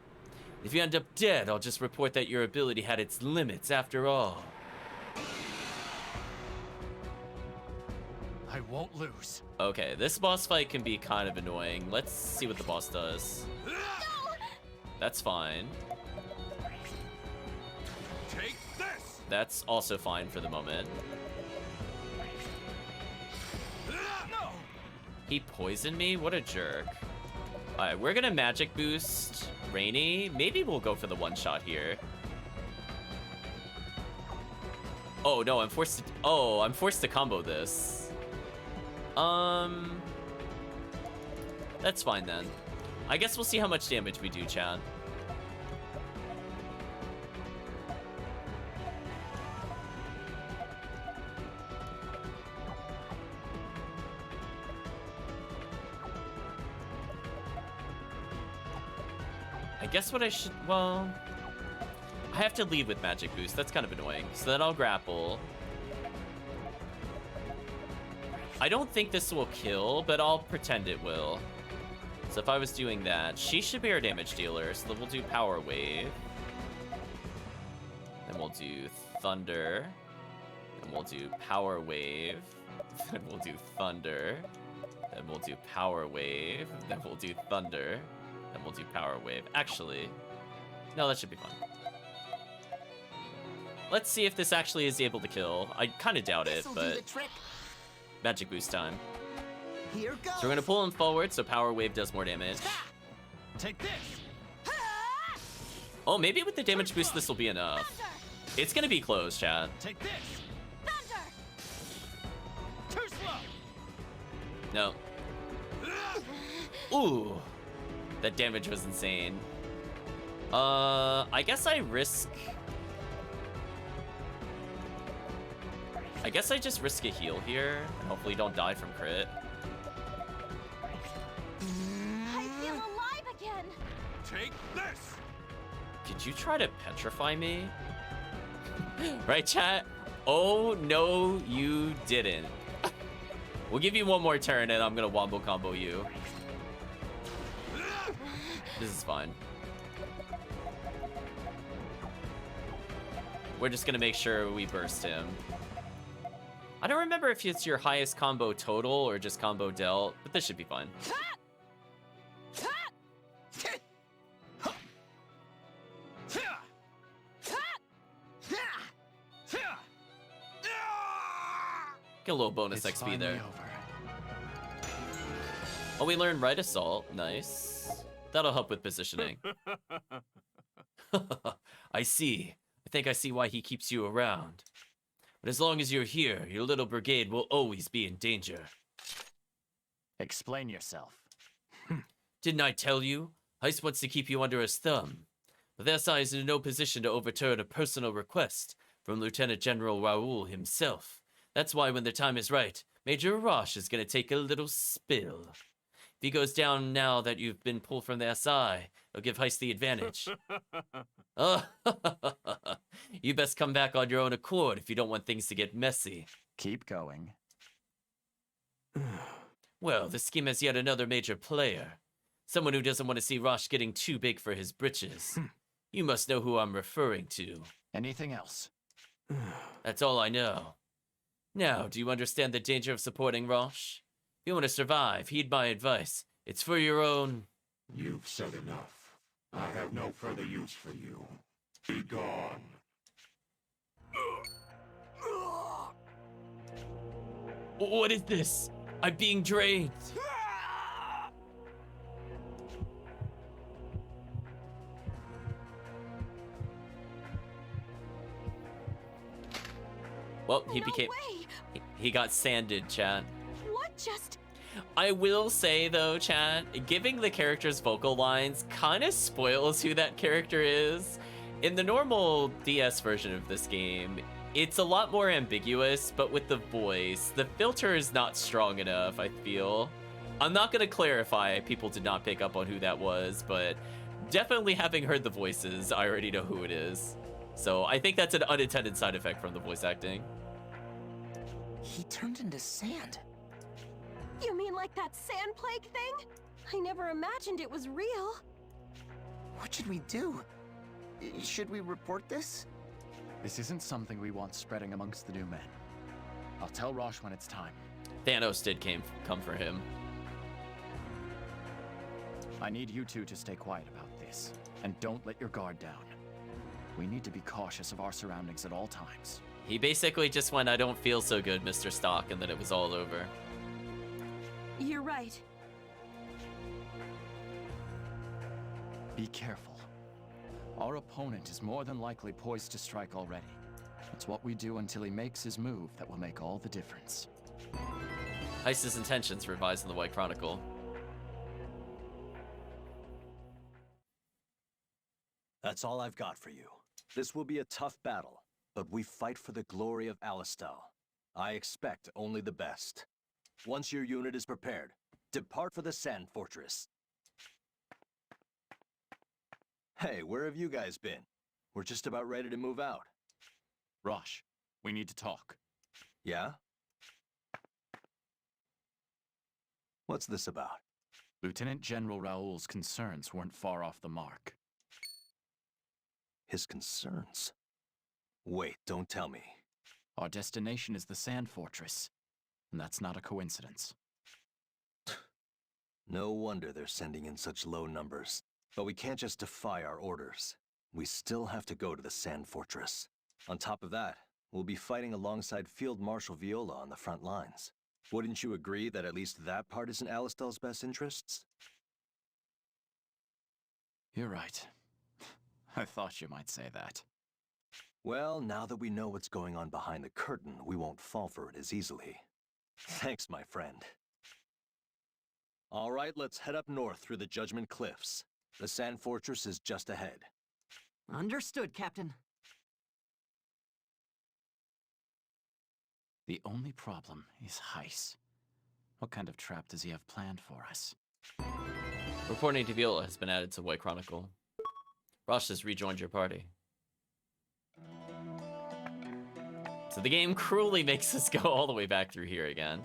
If you end up dead, I'll just report that your ability had its limits after all. I won't lose. Okay, this boss fight can be kind of annoying. Let's see what the boss does. No! That's fine. Take this! That's also fine for the moment. No! He poisoned me? What a jerk. Alright, we're gonna magic boost Rainy. Maybe we'll go for the one-shot here. Oh, no, I'm forced to... Oh, I'm forced to combo this. That's fine then. I guess we'll see how much damage we do, Chad. I guess what I should... Well... I have to lead with magic boost. That's kind of annoying. So then I'll grapple. I don't think this will kill, but I'll pretend it will. So if I was doing that, she should be our damage dealer. So then we'll do Power Wave. Then we'll do Thunder. Then we'll do Power Wave. Then we'll do Thunder. Then we'll do Power Wave. Then we'll do Thunder. Then we'll do Power Wave. Actually, no, that should be fun. Let's see if this actually is able to kill. I kind of doubt it, but magic boost time. Here goes. So we're gonna pull him forward, so Power Wave does more damage. Take this. Oh, maybe with the damage boost this will be enough. It's gonna be close, chat. Take this. Thunder! Too slow. No. Ooh, that damage was insane. I guess I risk. I guess I just risk a heal here, and hopefully don't die from crit. I feel alive again! Take this. Did you try to petrify me? Right, chat? Oh, no, you didn't. We'll give you one more turn, and I'm gonna wombo combo you. This is fine. We're just gonna make sure we burst him. I don't remember if it's your highest combo total or just combo dealt, but this should be fine. Get a little bonus It's XP there. finally over. Oh, we learned right assault. Nice. That'll help with positioning. I see. I think I see why he keeps you around. But as long as you're here, your little brigade will always be in danger. Explain yourself. Didn't I tell you? Heiss wants to keep you under his thumb. But the SI is in no position to overturn a personal request from Lieutenant General Raoul himself. That's why when the time is right, Major Rosche is going to take a little spill. If he goes down now that you've been pulled from the SI, it'll give Heiss the advantage. You best come back on your own accord if you don't want things to get messy. Keep going. Well, this scheme has yet another major player. Someone who doesn't want to see Rosche getting too big for his britches. You must know who I'm referring to. Anything else? That's all I know. Now, do you understand the danger of supporting Rosche? If you want to survive, heed my advice. It's for your own... You've said enough. I have no further use for you. Be gone. What is this? I'm being drained. Well, he became... Way. He got sanded, chat. What just... I will say, though, chat, giving the character's vocal lines kind of spoils who that character is. In the normal DS version of this game, it's a lot more ambiguous, but with the voice, the filter is not strong enough, I feel. I'm not going to clarify, people did not pick up on who that was, but definitely having heard the voices, I already know who it is. So I think that's an unintended side effect from the voice acting. He turned into sand. You mean like that sand plague thing? I never imagined it was real. What should we do? Should we report this? This isn't something we want spreading amongst the new men. I'll tell Rosche when it's time. Thanos did come for him. I need you two to stay quiet about this, and don't let your guard down. We need to be cautious of our surroundings at all times. He basically just went, I don't feel so good, Mr. Stock, and then it was all over. You're right. Be careful. Our opponent is more than likely poised to strike already. It's what we do until he makes his move that will make all the difference. Heiss's intentions revised in the White Chronicle. That's all I've got for you. This will be a tough battle, but we fight for the glory of Alistel. I expect only the best. Once your unit is prepared, depart for the Sand Fortress. Hey, where have you guys been? We're just about ready to move out. Rosche, we need to talk. Yeah? What's this about? Lieutenant General Raoul's concerns weren't far off the mark. His concerns? Wait, don't tell me. Our destination is the Sand Fortress, and that's not a coincidence. No wonder they're sending in such low numbers. But we can't just defy our orders. We still have to go to the Sand Fortress. On top of that, we'll be fighting alongside Field Marshal Viola on the front lines. Wouldn't you agree that at least that part is in Alistel's best interests? You're right. I thought you might say that. Well, now that we know what's going on behind the curtain, we won't fall for it as easily. Thanks, my friend. All right, let's head up north through the Judgment Cliffs. The Sand Fortress is just ahead. Understood, Captain. The only problem is Heiss. What kind of trap does he have planned for us? Reporting to Viola has been added to White Chronicle. Rosche has rejoined your party. So the game cruelly makes us go all the way back through here again.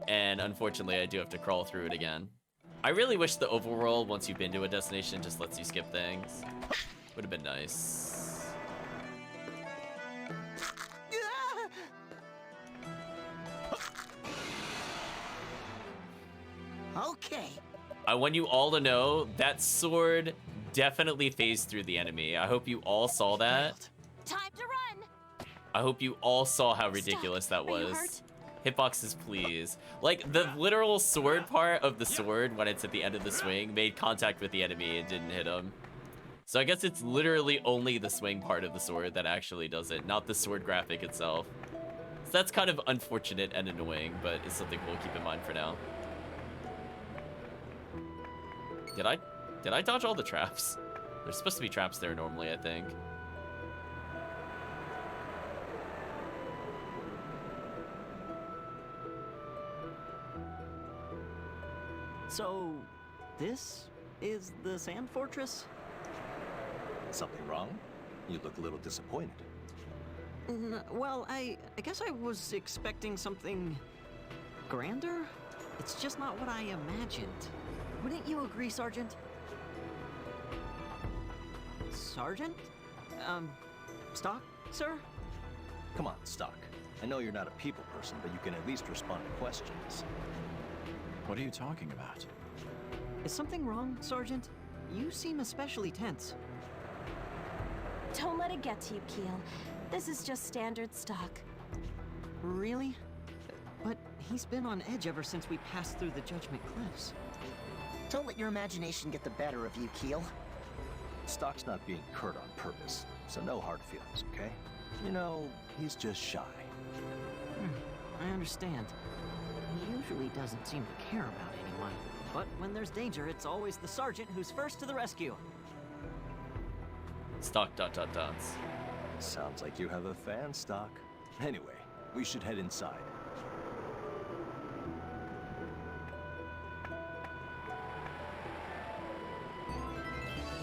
And unfortunately, I do have to crawl through it again. I really wish the overworld, once you've been to a destination, just lets you skip things. Would have been nice. Okay. I want you all to know that sword definitely phased through the enemy. I hope you all saw that. Time to run. I hope you all saw how ridiculous that Are you was. hurt? Hitboxes, please. Like, the literal sword part of the sword, when it's at the end of the swing, made contact with the enemy and didn't hit him. So I guess it's literally only the swing part of the sword that actually does it, not the sword graphic itself. So that's kind of unfortunate and annoying, but it's something we'll keep in mind for now. Did I dodge all the traps? There's supposed to be traps there normally, I think. So, this is the Sand Fortress? Something wrong? You look a little disappointed. Well, I guess I was expecting something grander. It's just not what I imagined. Wouldn't you agree, Sergeant? Sergeant? Stock, sir? Come on, Stock. I know you're not a people person, but you can at least respond to questions. What are you talking about? Is something wrong, Sergeant? You seem especially tense. Don't let it get to you, Keel. This is just standard Stock. Really? But he's been on edge ever since we passed through the Judgment Cliffs. Don't let your imagination get the better of you, Keel. Stock's not being curt on purpose, so no hard feelings, okay? You know, he's just shy. I understand. He usually doesn't seem to care about anyone. But when there's danger, it's always the sergeant who's first to the rescue. Stock ... Sounds like you have a fan, Stock. Anyway, we should head inside.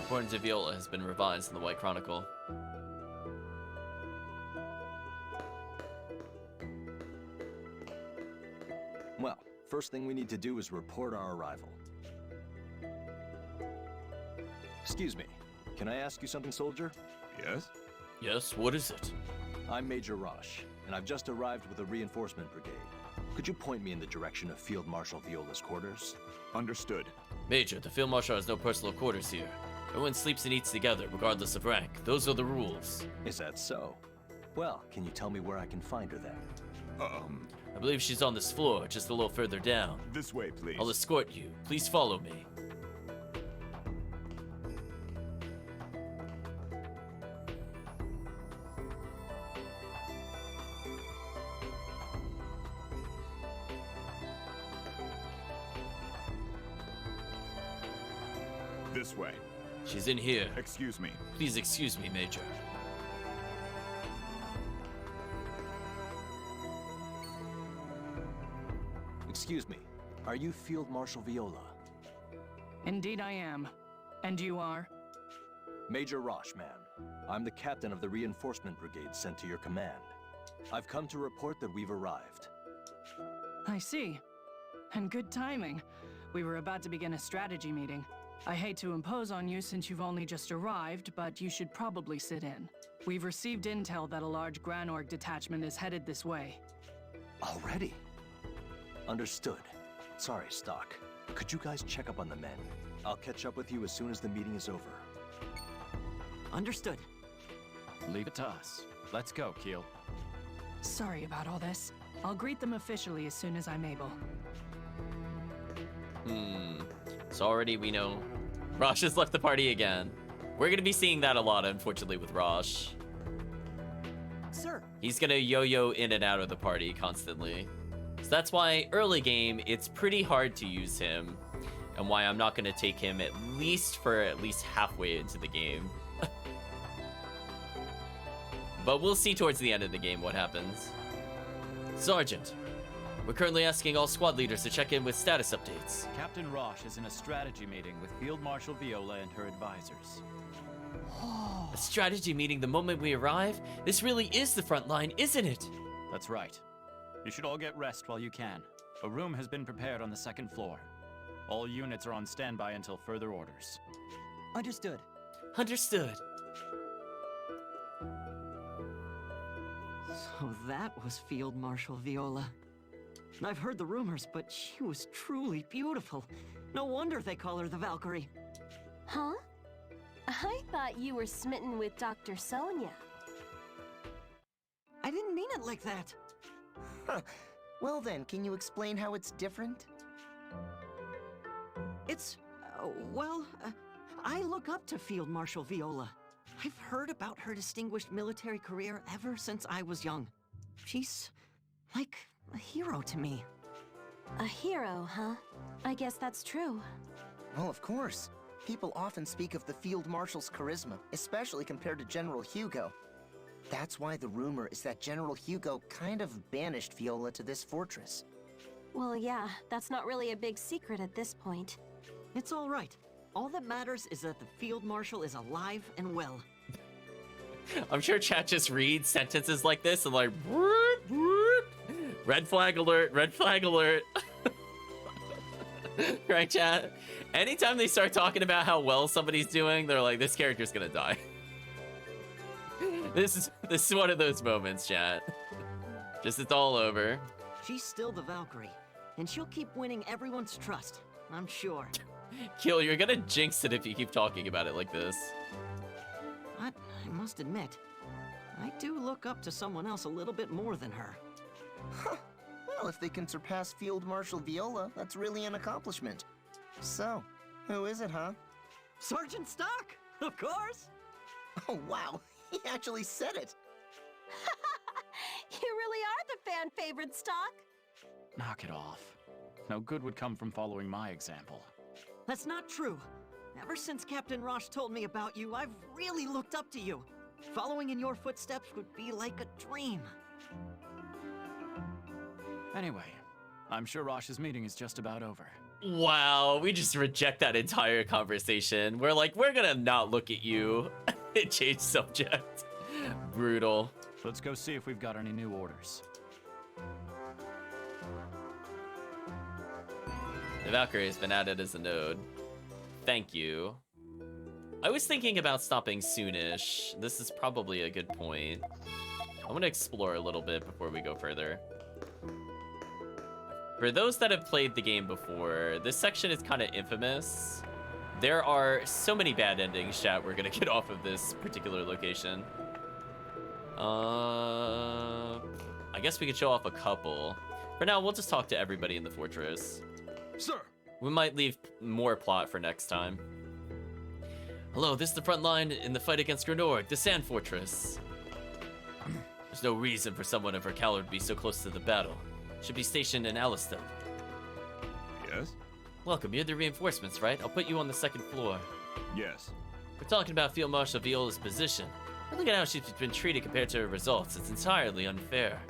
Reporting to Viola has been revised in the White Chronicle. Well, first thing we need to do is report our arrival. Excuse me, can I ask you something, soldier? Yes? Yes, what is it? I'm Major Rosche, and I've just arrived with a reinforcement brigade. Could you point me in the direction of Field Marshal Viola's quarters? Understood. Major, the Field Marshal has no personal quarters here. Everyone sleeps and eats together, regardless of rank. Those are the rules. Is that so? Well, can you tell me where I can find her then? I believe she's on this floor, just a little further down. This way, please. I'll escort you. Please follow me. This way. She's in here. Excuse me. Please excuse me, Major. Excuse me, are you Field Marshal Viola? Indeed I am. And you are? Major Rosche, ma'am. I'm the captain of the reinforcement brigade sent to your command. I've come to report that we've arrived. I see. And good timing. We were about to begin a strategy meeting. I hate to impose on you since you've only just arrived, but you should probably sit in. We've received intel that a large Granorg detachment is headed this way. Already? Understood. Sorry, Stock. Could you guys check up on the men? I'll catch up with you as soon as the meeting is over. Understood. Leave it to us. Let's go, Keel. Sorry about all this. I'll greet them officially as soon as I'm able. So already we know Rosche has left the party again. We're gonna be seeing that a lot, unfortunately, with Rosche. Sir. He's gonna yo-yo in and out of the party constantly. So that's why early game, it's pretty hard to use him. And why I'm not gonna take him at least halfway into the game. But we'll see towards the end of the game what happens. Sergeant, we're currently asking all squad leaders to check in with status updates. Captain Rosche is in a strategy meeting with Field Marshal Viola and her advisors. A strategy meeting the moment we arrive? This really is the front line, isn't it? That's right. You should all get rest while you can. A room has been prepared on the second floor. All units are on standby until further orders. Understood. Understood. So that was Field Marshal Viola. I've heard the rumors, but she was truly beautiful. No wonder they call her the Valkyrie. Huh? I thought you were smitten with Dr. Sonia. I didn't mean it like that. Huh. Well then, can you explain how it's different? It's, I look up to Field Marshal Viola. I've heard about her distinguished military career ever since I was young. She's like a hero to me. A hero, huh? I guess that's true. Well, of course. People often speak of the Field Marshal's charisma, especially compared to General Hugo. That's why the rumor is that General Hugo kind of banished Viola to this fortress. Well, yeah, that's not really a big secret at this point. It's all right. All that matters is that the Field Marshal is alive and well. I'm sure chat just reads sentences like this and like, whoop, whoop. Red flag alert, red flag alert. Right, chat? Anytime they start talking about how well somebody's doing, they're like, this character's gonna die. This is one of those moments, chat. Just it's all over. She's still the Valkyrie, and she'll keep winning everyone's trust, I'm sure. Kill, you're gonna jinx it if you keep talking about it like this. But I must admit, I do look up to someone else a little bit more than her. Huh. Well, if they can surpass Field Marshal Viola, that's really an accomplishment. So, who is it, huh? Sergeant Stock, of course! Oh, wow. He actually said it. You really are the fan favorite, Stock. Knock it off. No good would come from following my example. That's not true. Ever since Captain Rosche told me about you, I've really looked up to you. Following in your footsteps would be like a dream. Anyway, I'm sure Roche's meeting is just about over. Wow, we just reject that entire conversation. We're like, we're gonna not look at you. It changed subject. Brutal. Let's go see if we've got any new orders. The Valkyrie has been added as a node. Thank you. I was thinking about stopping soonish. This is probably a good point. I want to explore a little bit before we go further. For those that have played the game before, this section is kind of infamous. There are so many bad endings, chat. We're gonna get off of this particular location. I guess we could show off a couple. For now, we'll just talk to everybody in the fortress. Sir! We might leave more plot for next time. Hello, this is the front line in the fight against Granorg, the Sand Fortress. There's no reason for someone of her caliber to be so close to the battle. Should be stationed in Alistel. Yes? Welcome, you're the reinforcements, right? I'll put you on the second floor. Yes. We're talking about Field Marshal Viola's position. Look at how she's been treated compared to her results. It's entirely unfair.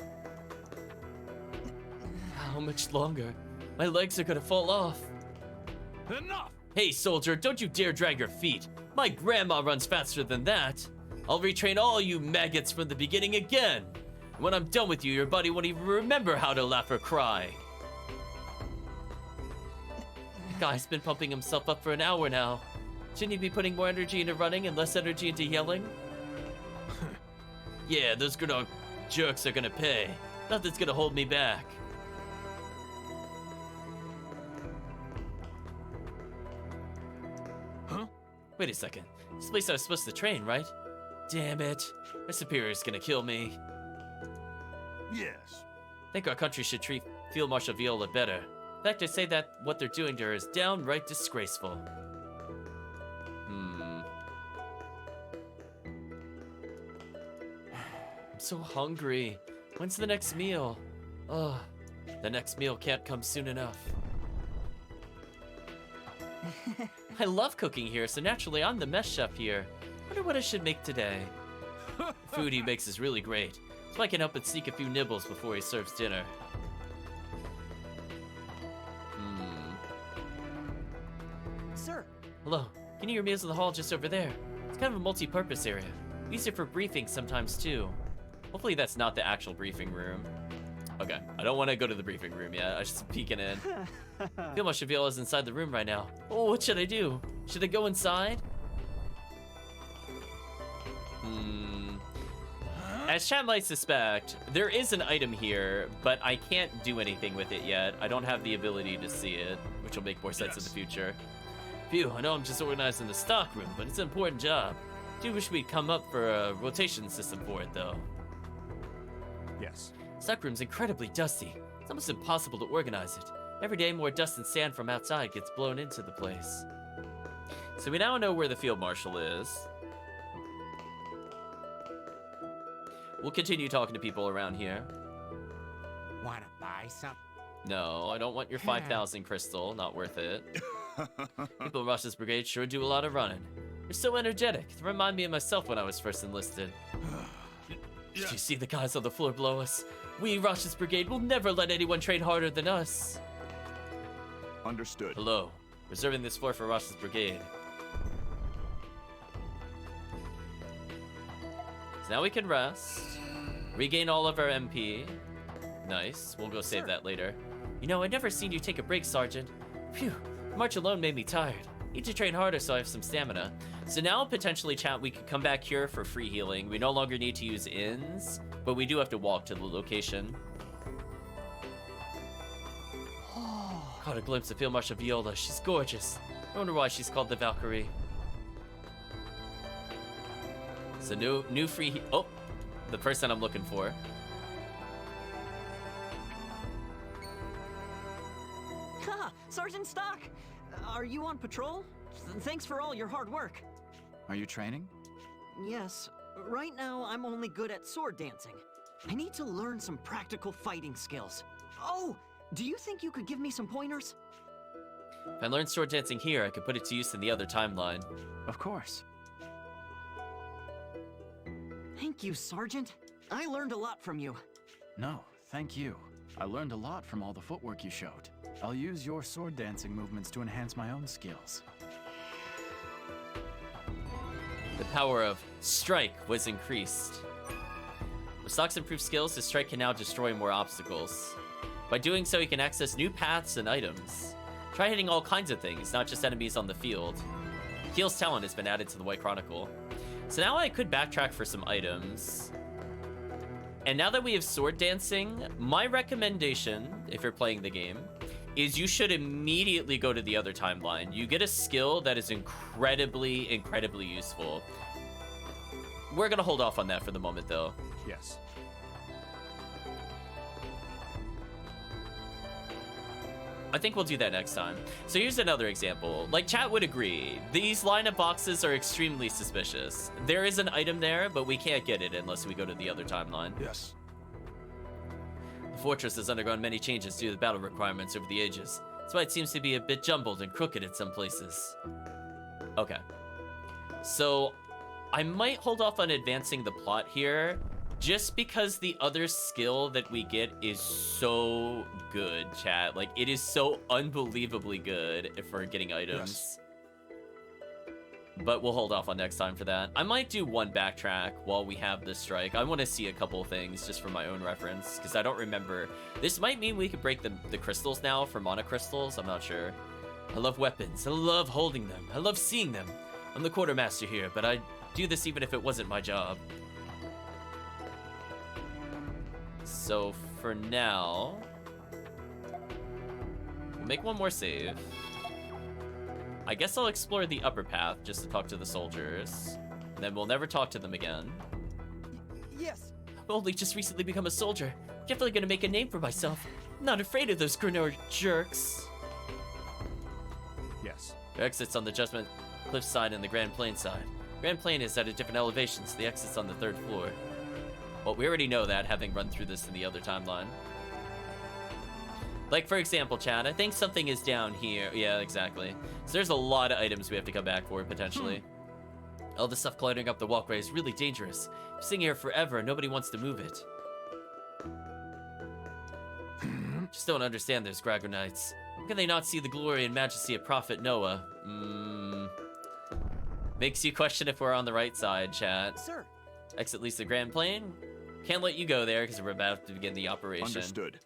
How much longer? My legs are gonna fall off. Enough! Hey, soldier, don't you dare drag your feet. My grandma runs faster than that. I'll retrain all you maggots from the beginning again. And when I'm done with you, your body won't even remember how to laugh or cry. Guy's been pumping himself up for an hour now. Shouldn't he be putting more energy into running and less energy into yelling? Yeah, those Granark jerks are gonna pay. Nothing's gonna hold me back. Huh? Wait a second. This place I was supposed to train, right? Damn it. My superior's gonna kill me. Yes. Think our country should treat Field Marshal Viola better. In fact, I say that what they're doing to her is downright disgraceful. I'm so hungry. When's the next meal? Ugh, the next meal can't come soon enough. I love cooking here, so naturally I'm the mess chef here. Wonder what I should make today. The food he makes is really great, so I can help but sneak a few nibbles before he serves dinner. Sir! Hello. Can you your meals in the hall just over there? It's kind of a multi-purpose area. We use it for briefings sometimes too. Hopefully that's not the actual briefing room. Okay, I don't want to go to the briefing room yet. I just peeking in. Field Marshal Viola is inside the room right now. Oh, what should I do? Should I go inside? As chat might suspect, there is an item here, but I can't do anything with it yet. I don't have the ability to see it, which will make more sense in the future. Phew, I know I'm just organizing the stock room, but it's an important job. Do wish we'd come up for a rotation system for it, though. Yes. Stock room's incredibly dusty. It's almost impossible to organize it. Every day, more dust and sand from outside gets blown into the place. So we now know where the Field Marshal is. We'll continue talking to people around here. Wanna buy some? No, I don't want your 5,000 crystal. Not worth it. People in Roche's brigade sure do a lot of running. They're so energetic. They remind me of myself when I was first enlisted. Did you see the guys on the floor below us? We, Roche's brigade, will never let anyone train harder than us. Understood. Hello. Reserving this floor for Roche's brigade. So now we can rest. Regain all of our MP. Nice. We'll go save that later. You know, I've never seen you take a break, Sergeant. Phew. March alone made me tired. Need to train harder so I have some stamina. So now, potentially, chat, we could come back here for free healing. We no longer need to use inns, but we do have to walk to the location. Caught a glimpse of Field Marshal Viola. She's gorgeous. I wonder why she's called the Valkyrie. So new free oh, the person I'm looking for. Ha! Sergeant Stock! Are you on patrol? Thanks for all your hard work. Are you training? Yes. Right now, I'm only good at sword dancing. I need to learn some practical fighting skills. Oh! Do you think you could give me some pointers? If I learned sword dancing here, I could put it to use in the other timeline. Of course. Thank you, Sergeant. I learned a lot from you. No, thank you. I learned a lot from all the footwork you showed. I'll use your sword dancing movements to enhance my own skills. The power of Strike was increased. With Stock's improved skills, his Strike can now destroy more obstacles. By doing so, he can access new paths and items. Try hitting all kinds of things, not just enemies on the field. Keel's talent has been added to the White Chronicle. So now I could backtrack for some items. And now that we have sword dancing, my recommendation, if you're playing the game, is you should immediately go to the other timeline. You get a skill that is incredibly, incredibly useful. We're gonna hold off on that for the moment, though. Yes. I think we'll do that next time. So here's another example. Like, chat would agree, these lineup boxes are extremely suspicious. There is an item there, but we can't get it unless we go to the other timeline. Yes. The fortress has undergone many changes due to the battle requirements over the ages. That's why it seems to be a bit jumbled and crooked in some places. Okay. So, I might hold off on advancing the plot here, just because the other skill that we get is so good, chat. Like, it is so unbelievably good if we're getting items. Yes. But we'll hold off on next time for that. I might do one backtrack while we have this strike. I want to see a couple things just for my own reference, because I don't remember. This might mean we could break the crystals now for mana crystals. I'm not sure. I love weapons. I love holding them. I love seeing them. I'm the quartermaster here, but I'd do this even if it wasn't my job. So for now, we'll make one more save. I guess I'll explore the upper path just to talk to the soldiers. And then we'll never talk to them again. Yes. I've only just recently become a soldier. Definitely gonna make a name for myself. I'm not afraid of those Grenor jerks. Yes. There are exits on the Judgment Cliff side and the Grand Plain side. Grand Plain is at a different elevation, so the exit's on the 3rd floor. Well, we already know that, having run through this in the other timeline. Like, for example, Chad, I think something is down here. Yeah, exactly. So there's a lot of items we have to come back for, potentially. All the stuff cluttering up the walkway is really dangerous. I'm sitting here forever and nobody wants to move it. Just don't understand those Gragonites. How can they not see the glory and majesty of Prophet Noah? Makes you question if we're on the right side, chat. Sir. Exit leads the Grand Plain. Can't let you go there because we're about to begin the operation. Understood.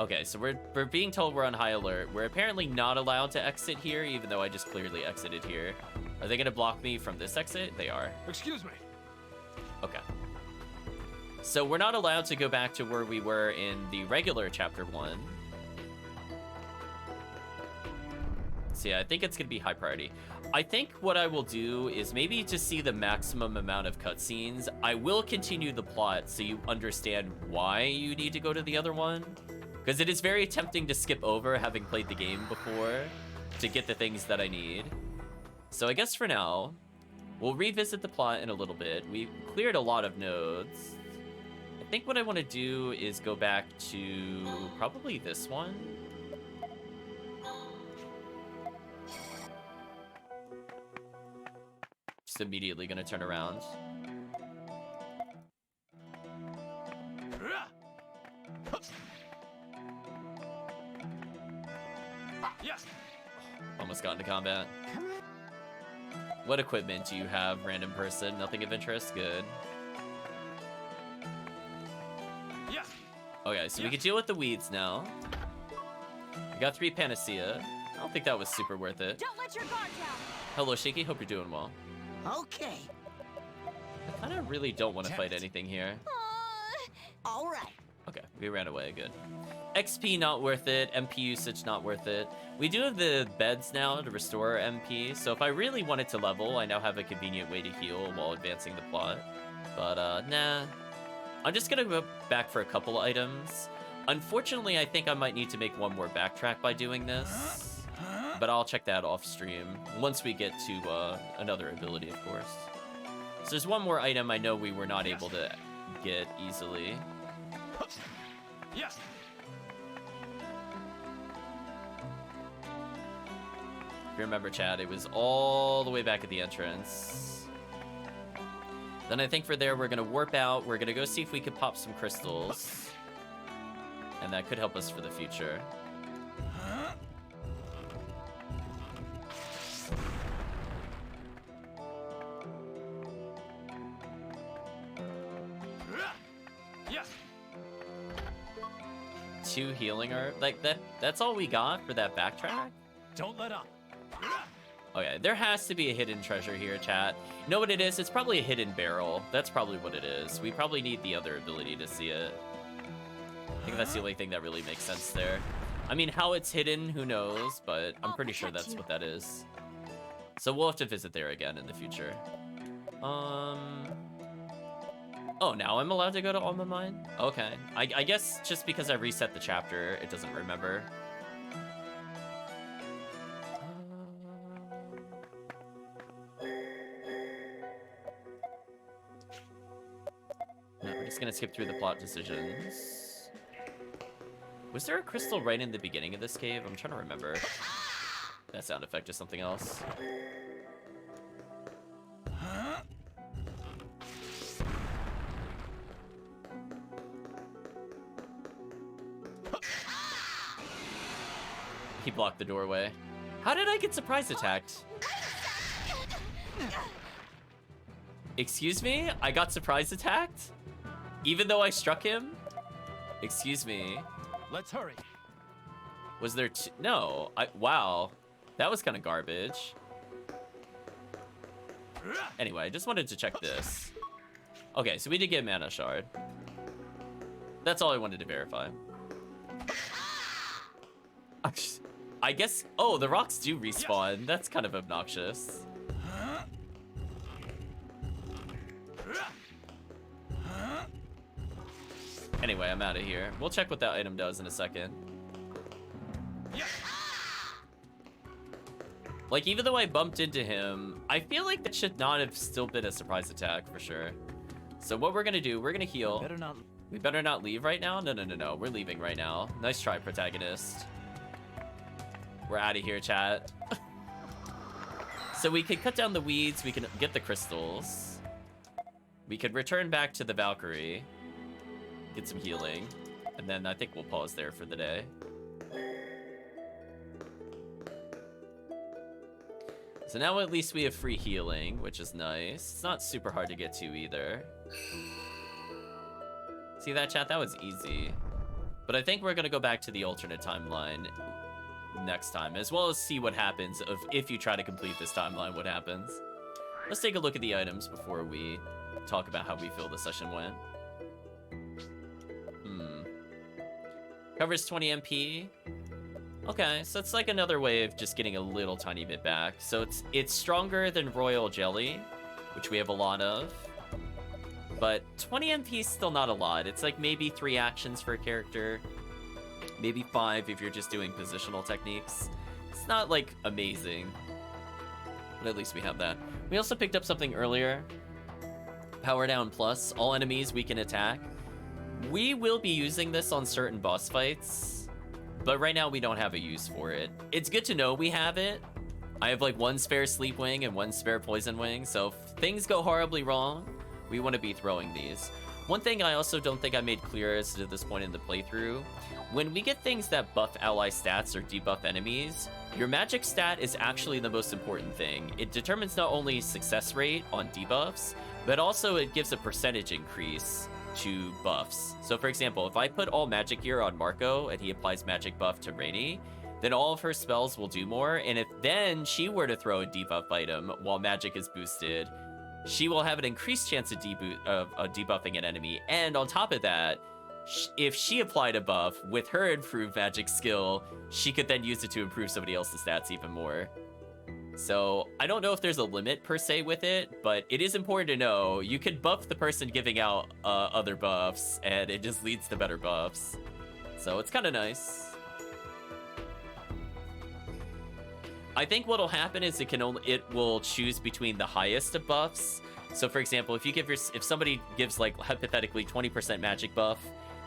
Okay, so we're being told we're on high alert. We're apparently not allowed to exit here, even though I just clearly exited here. Are they gonna block me from this exit? They are. Excuse me. Okay. So we're not allowed to go back to where we were in the regular chapter 1. So yeah, I think it's gonna be high priority. I think what I will do is maybe to see the maximum amount of cutscenes, I will continue the plot so you understand why you need to go to the other one. Because it is very tempting to skip over having played the game before to get the things that I need. So I guess for now, we'll revisit the plot in a little bit. We've cleared a lot of nodes. I think what I want to do is go back to probably this one. Just immediately gonna turn around. Almost got into combat. What equipment do you have, random person? Nothing of interest? Good. Okay, so we can deal with the weeds now. I got 3 Panacea. I don't think that was super worth it. Don't let your guard down. Hello, Shaky. Hope you're doing well. Okay. I kind of really don't want to fight anything here. All right. Okay, we ran away. Good. XP not worth it. MP usage not worth it. We do have the beds now to restore our MP, so if I really wanted to level, I now have a convenient way to heal while advancing the plot. But nah. I'm just gonna go back for a couple items. Unfortunately, I think I might need to make one more backtrack by doing this, but I'll check that off stream once we get to another ability, of course. So there's one more item I know we were not able to get easily. Yes. If you remember, Chad, it was all the way back at the entrance. Then I think for there, we're gonna warp out. We're gonna go see if we could pop some crystals. And that could help us for the future. Yes. 2 healing herb, like that's all we got for that backtrack? Don't let up. Okay, there has to be a hidden treasure here, chat. You know what it is? It's probably a hidden barrel. That's probably what it is. We probably need the other ability to see it. I think that's the only thing that really makes sense there. I mean, how it's hidden, who knows, but I'm pretty sure that's what that is. So we'll have to visit there again in the future. Oh, now I'm allowed to go to Alma Mine? Okay. I guess just because I reset the chapter, it doesn't remember. No, we're just gonna skip through the plot decisions. Was there a crystal right in the beginning of this cave? I'm trying to remember. That sound effect is something else. He blocked the doorway. How did I get surprise attacked? Excuse me? I got surprise attacked? Even though I struck him? Excuse me. Let's hurry. Was there no, wow. That was kind of garbage. Anyway, I just wanted to check this. Okay, so we did get Mana Shard. That's all I wanted to verify. I guess, oh, the rocks do respawn. That's kind of obnoxious. Anyway, I'm out of here. We'll check what that item does in a second. Like, even though I bumped into him, I feel like that should not have still been a surprise attack for sure. So what we're gonna do, we're gonna heal. We better not leave right now? No. We're leaving right now. Nice try, protagonist. We're out of here, chat. So we could cut down the weeds. We can get the crystals. We could return back to the Valkyrie. Get some healing. And then I think we'll pause there for the day. So now at least we have free healing, which is nice. It's not super hard to get to either. See that, chat? That was easy. But I think we're gonna go back to the alternate timeline next time, as well as see what happens if you try to complete this timeline, what happens. Let's take a look at the items before we talk about how we feel the session went. Covers 20 MP. Okay, so it's like another way of just getting a little tiny bit back. So it's stronger than Royal Jelly, which we have a lot of. But 20 MP is still not a lot. It's like maybe 3 actions for a character. Maybe 5 if you're just doing positional techniques. It's not like amazing. But at least we have that. We also picked up something earlier. Power Down Plus. All enemies we can attack. We will be using this on certain boss fights. But right now we don't have a use for it. It's good to know we have it. I have like 1 spare Sleep Wing and 1 spare Poison Wing. So if things go horribly wrong, we want to be throwing these. One thing I also don't think I made clear as to this point in the playthrough, when we get things that buff ally stats or debuff enemies, your magic stat is actually the most important thing. It determines not only success rate on debuffs, but also it gives a percentage increase to buffs. So for example, if I put all magic gear on Marco and he applies magic buff to Rainy, then all of her spells will do more, and if then she were to throw a debuff item while magic is boosted, she will have an increased chance of debuffing an enemy. And on top of that, if she applied a buff with her improved magic skill, she could then use it to improve somebody else's stats even more. So I don't know if there's a limit per se with it, but it is important to know you could buff the person giving out other buffs, and it just leads to better buffs. So it's kind of nice. I think what'll happen is it will choose between the highest of buffs. So for example, if somebody gives like hypothetically 20% magic buff,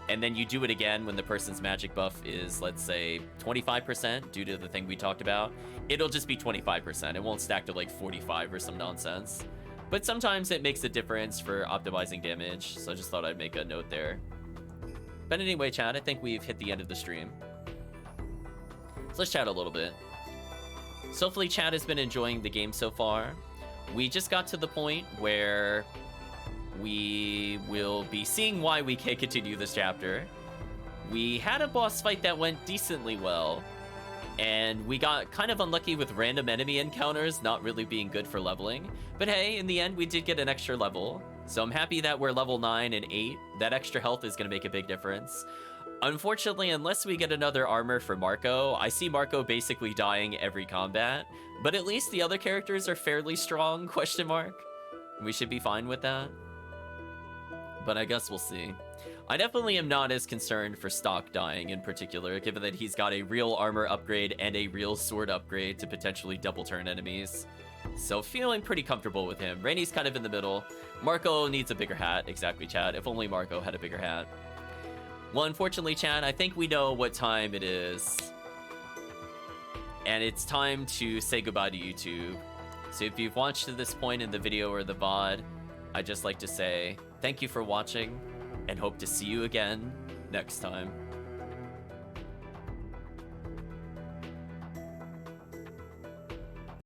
and then you do it again when the person's magic buff is, let's say, 25% due to the thing we talked about, it'll just be 25%. It won't stack to like 45 or some nonsense. But sometimes it makes a difference for optimizing damage, so I just thought I'd make a note there. But anyway, chat, I think we've hit the end of the stream. So let's chat a little bit. So hopefully chat has been enjoying the game so far. We just got to the point where we will be seeing why we can't continue this chapter. We had a boss fight that went decently well, and we got kind of unlucky with random enemy encounters not really being good for leveling. But hey, in the end, we did get an extra level. So I'm happy that we're level 9 and 8. That extra health is going to make a big difference. Unfortunately, unless we get another armor for Marco, I see Marco basically dying every combat. But at least the other characters are fairly strong, question mark. We should be fine with that. But I guess we'll see. I definitely am not as concerned for Stock dying in particular, given that he's got a real armor upgrade and a real sword upgrade to potentially double turn enemies. So feeling pretty comfortable with him. Rainy's kind of in the middle. Marco needs a bigger hat. Exactly, Chad. If only Marco had a bigger hat. Well, unfortunately, Chad, I think we know what time it is. And it's time to say goodbye to YouTube. So if you've watched to this point in the video or the VOD, I'd just like to say thank you for watching, and hope to see you again next time.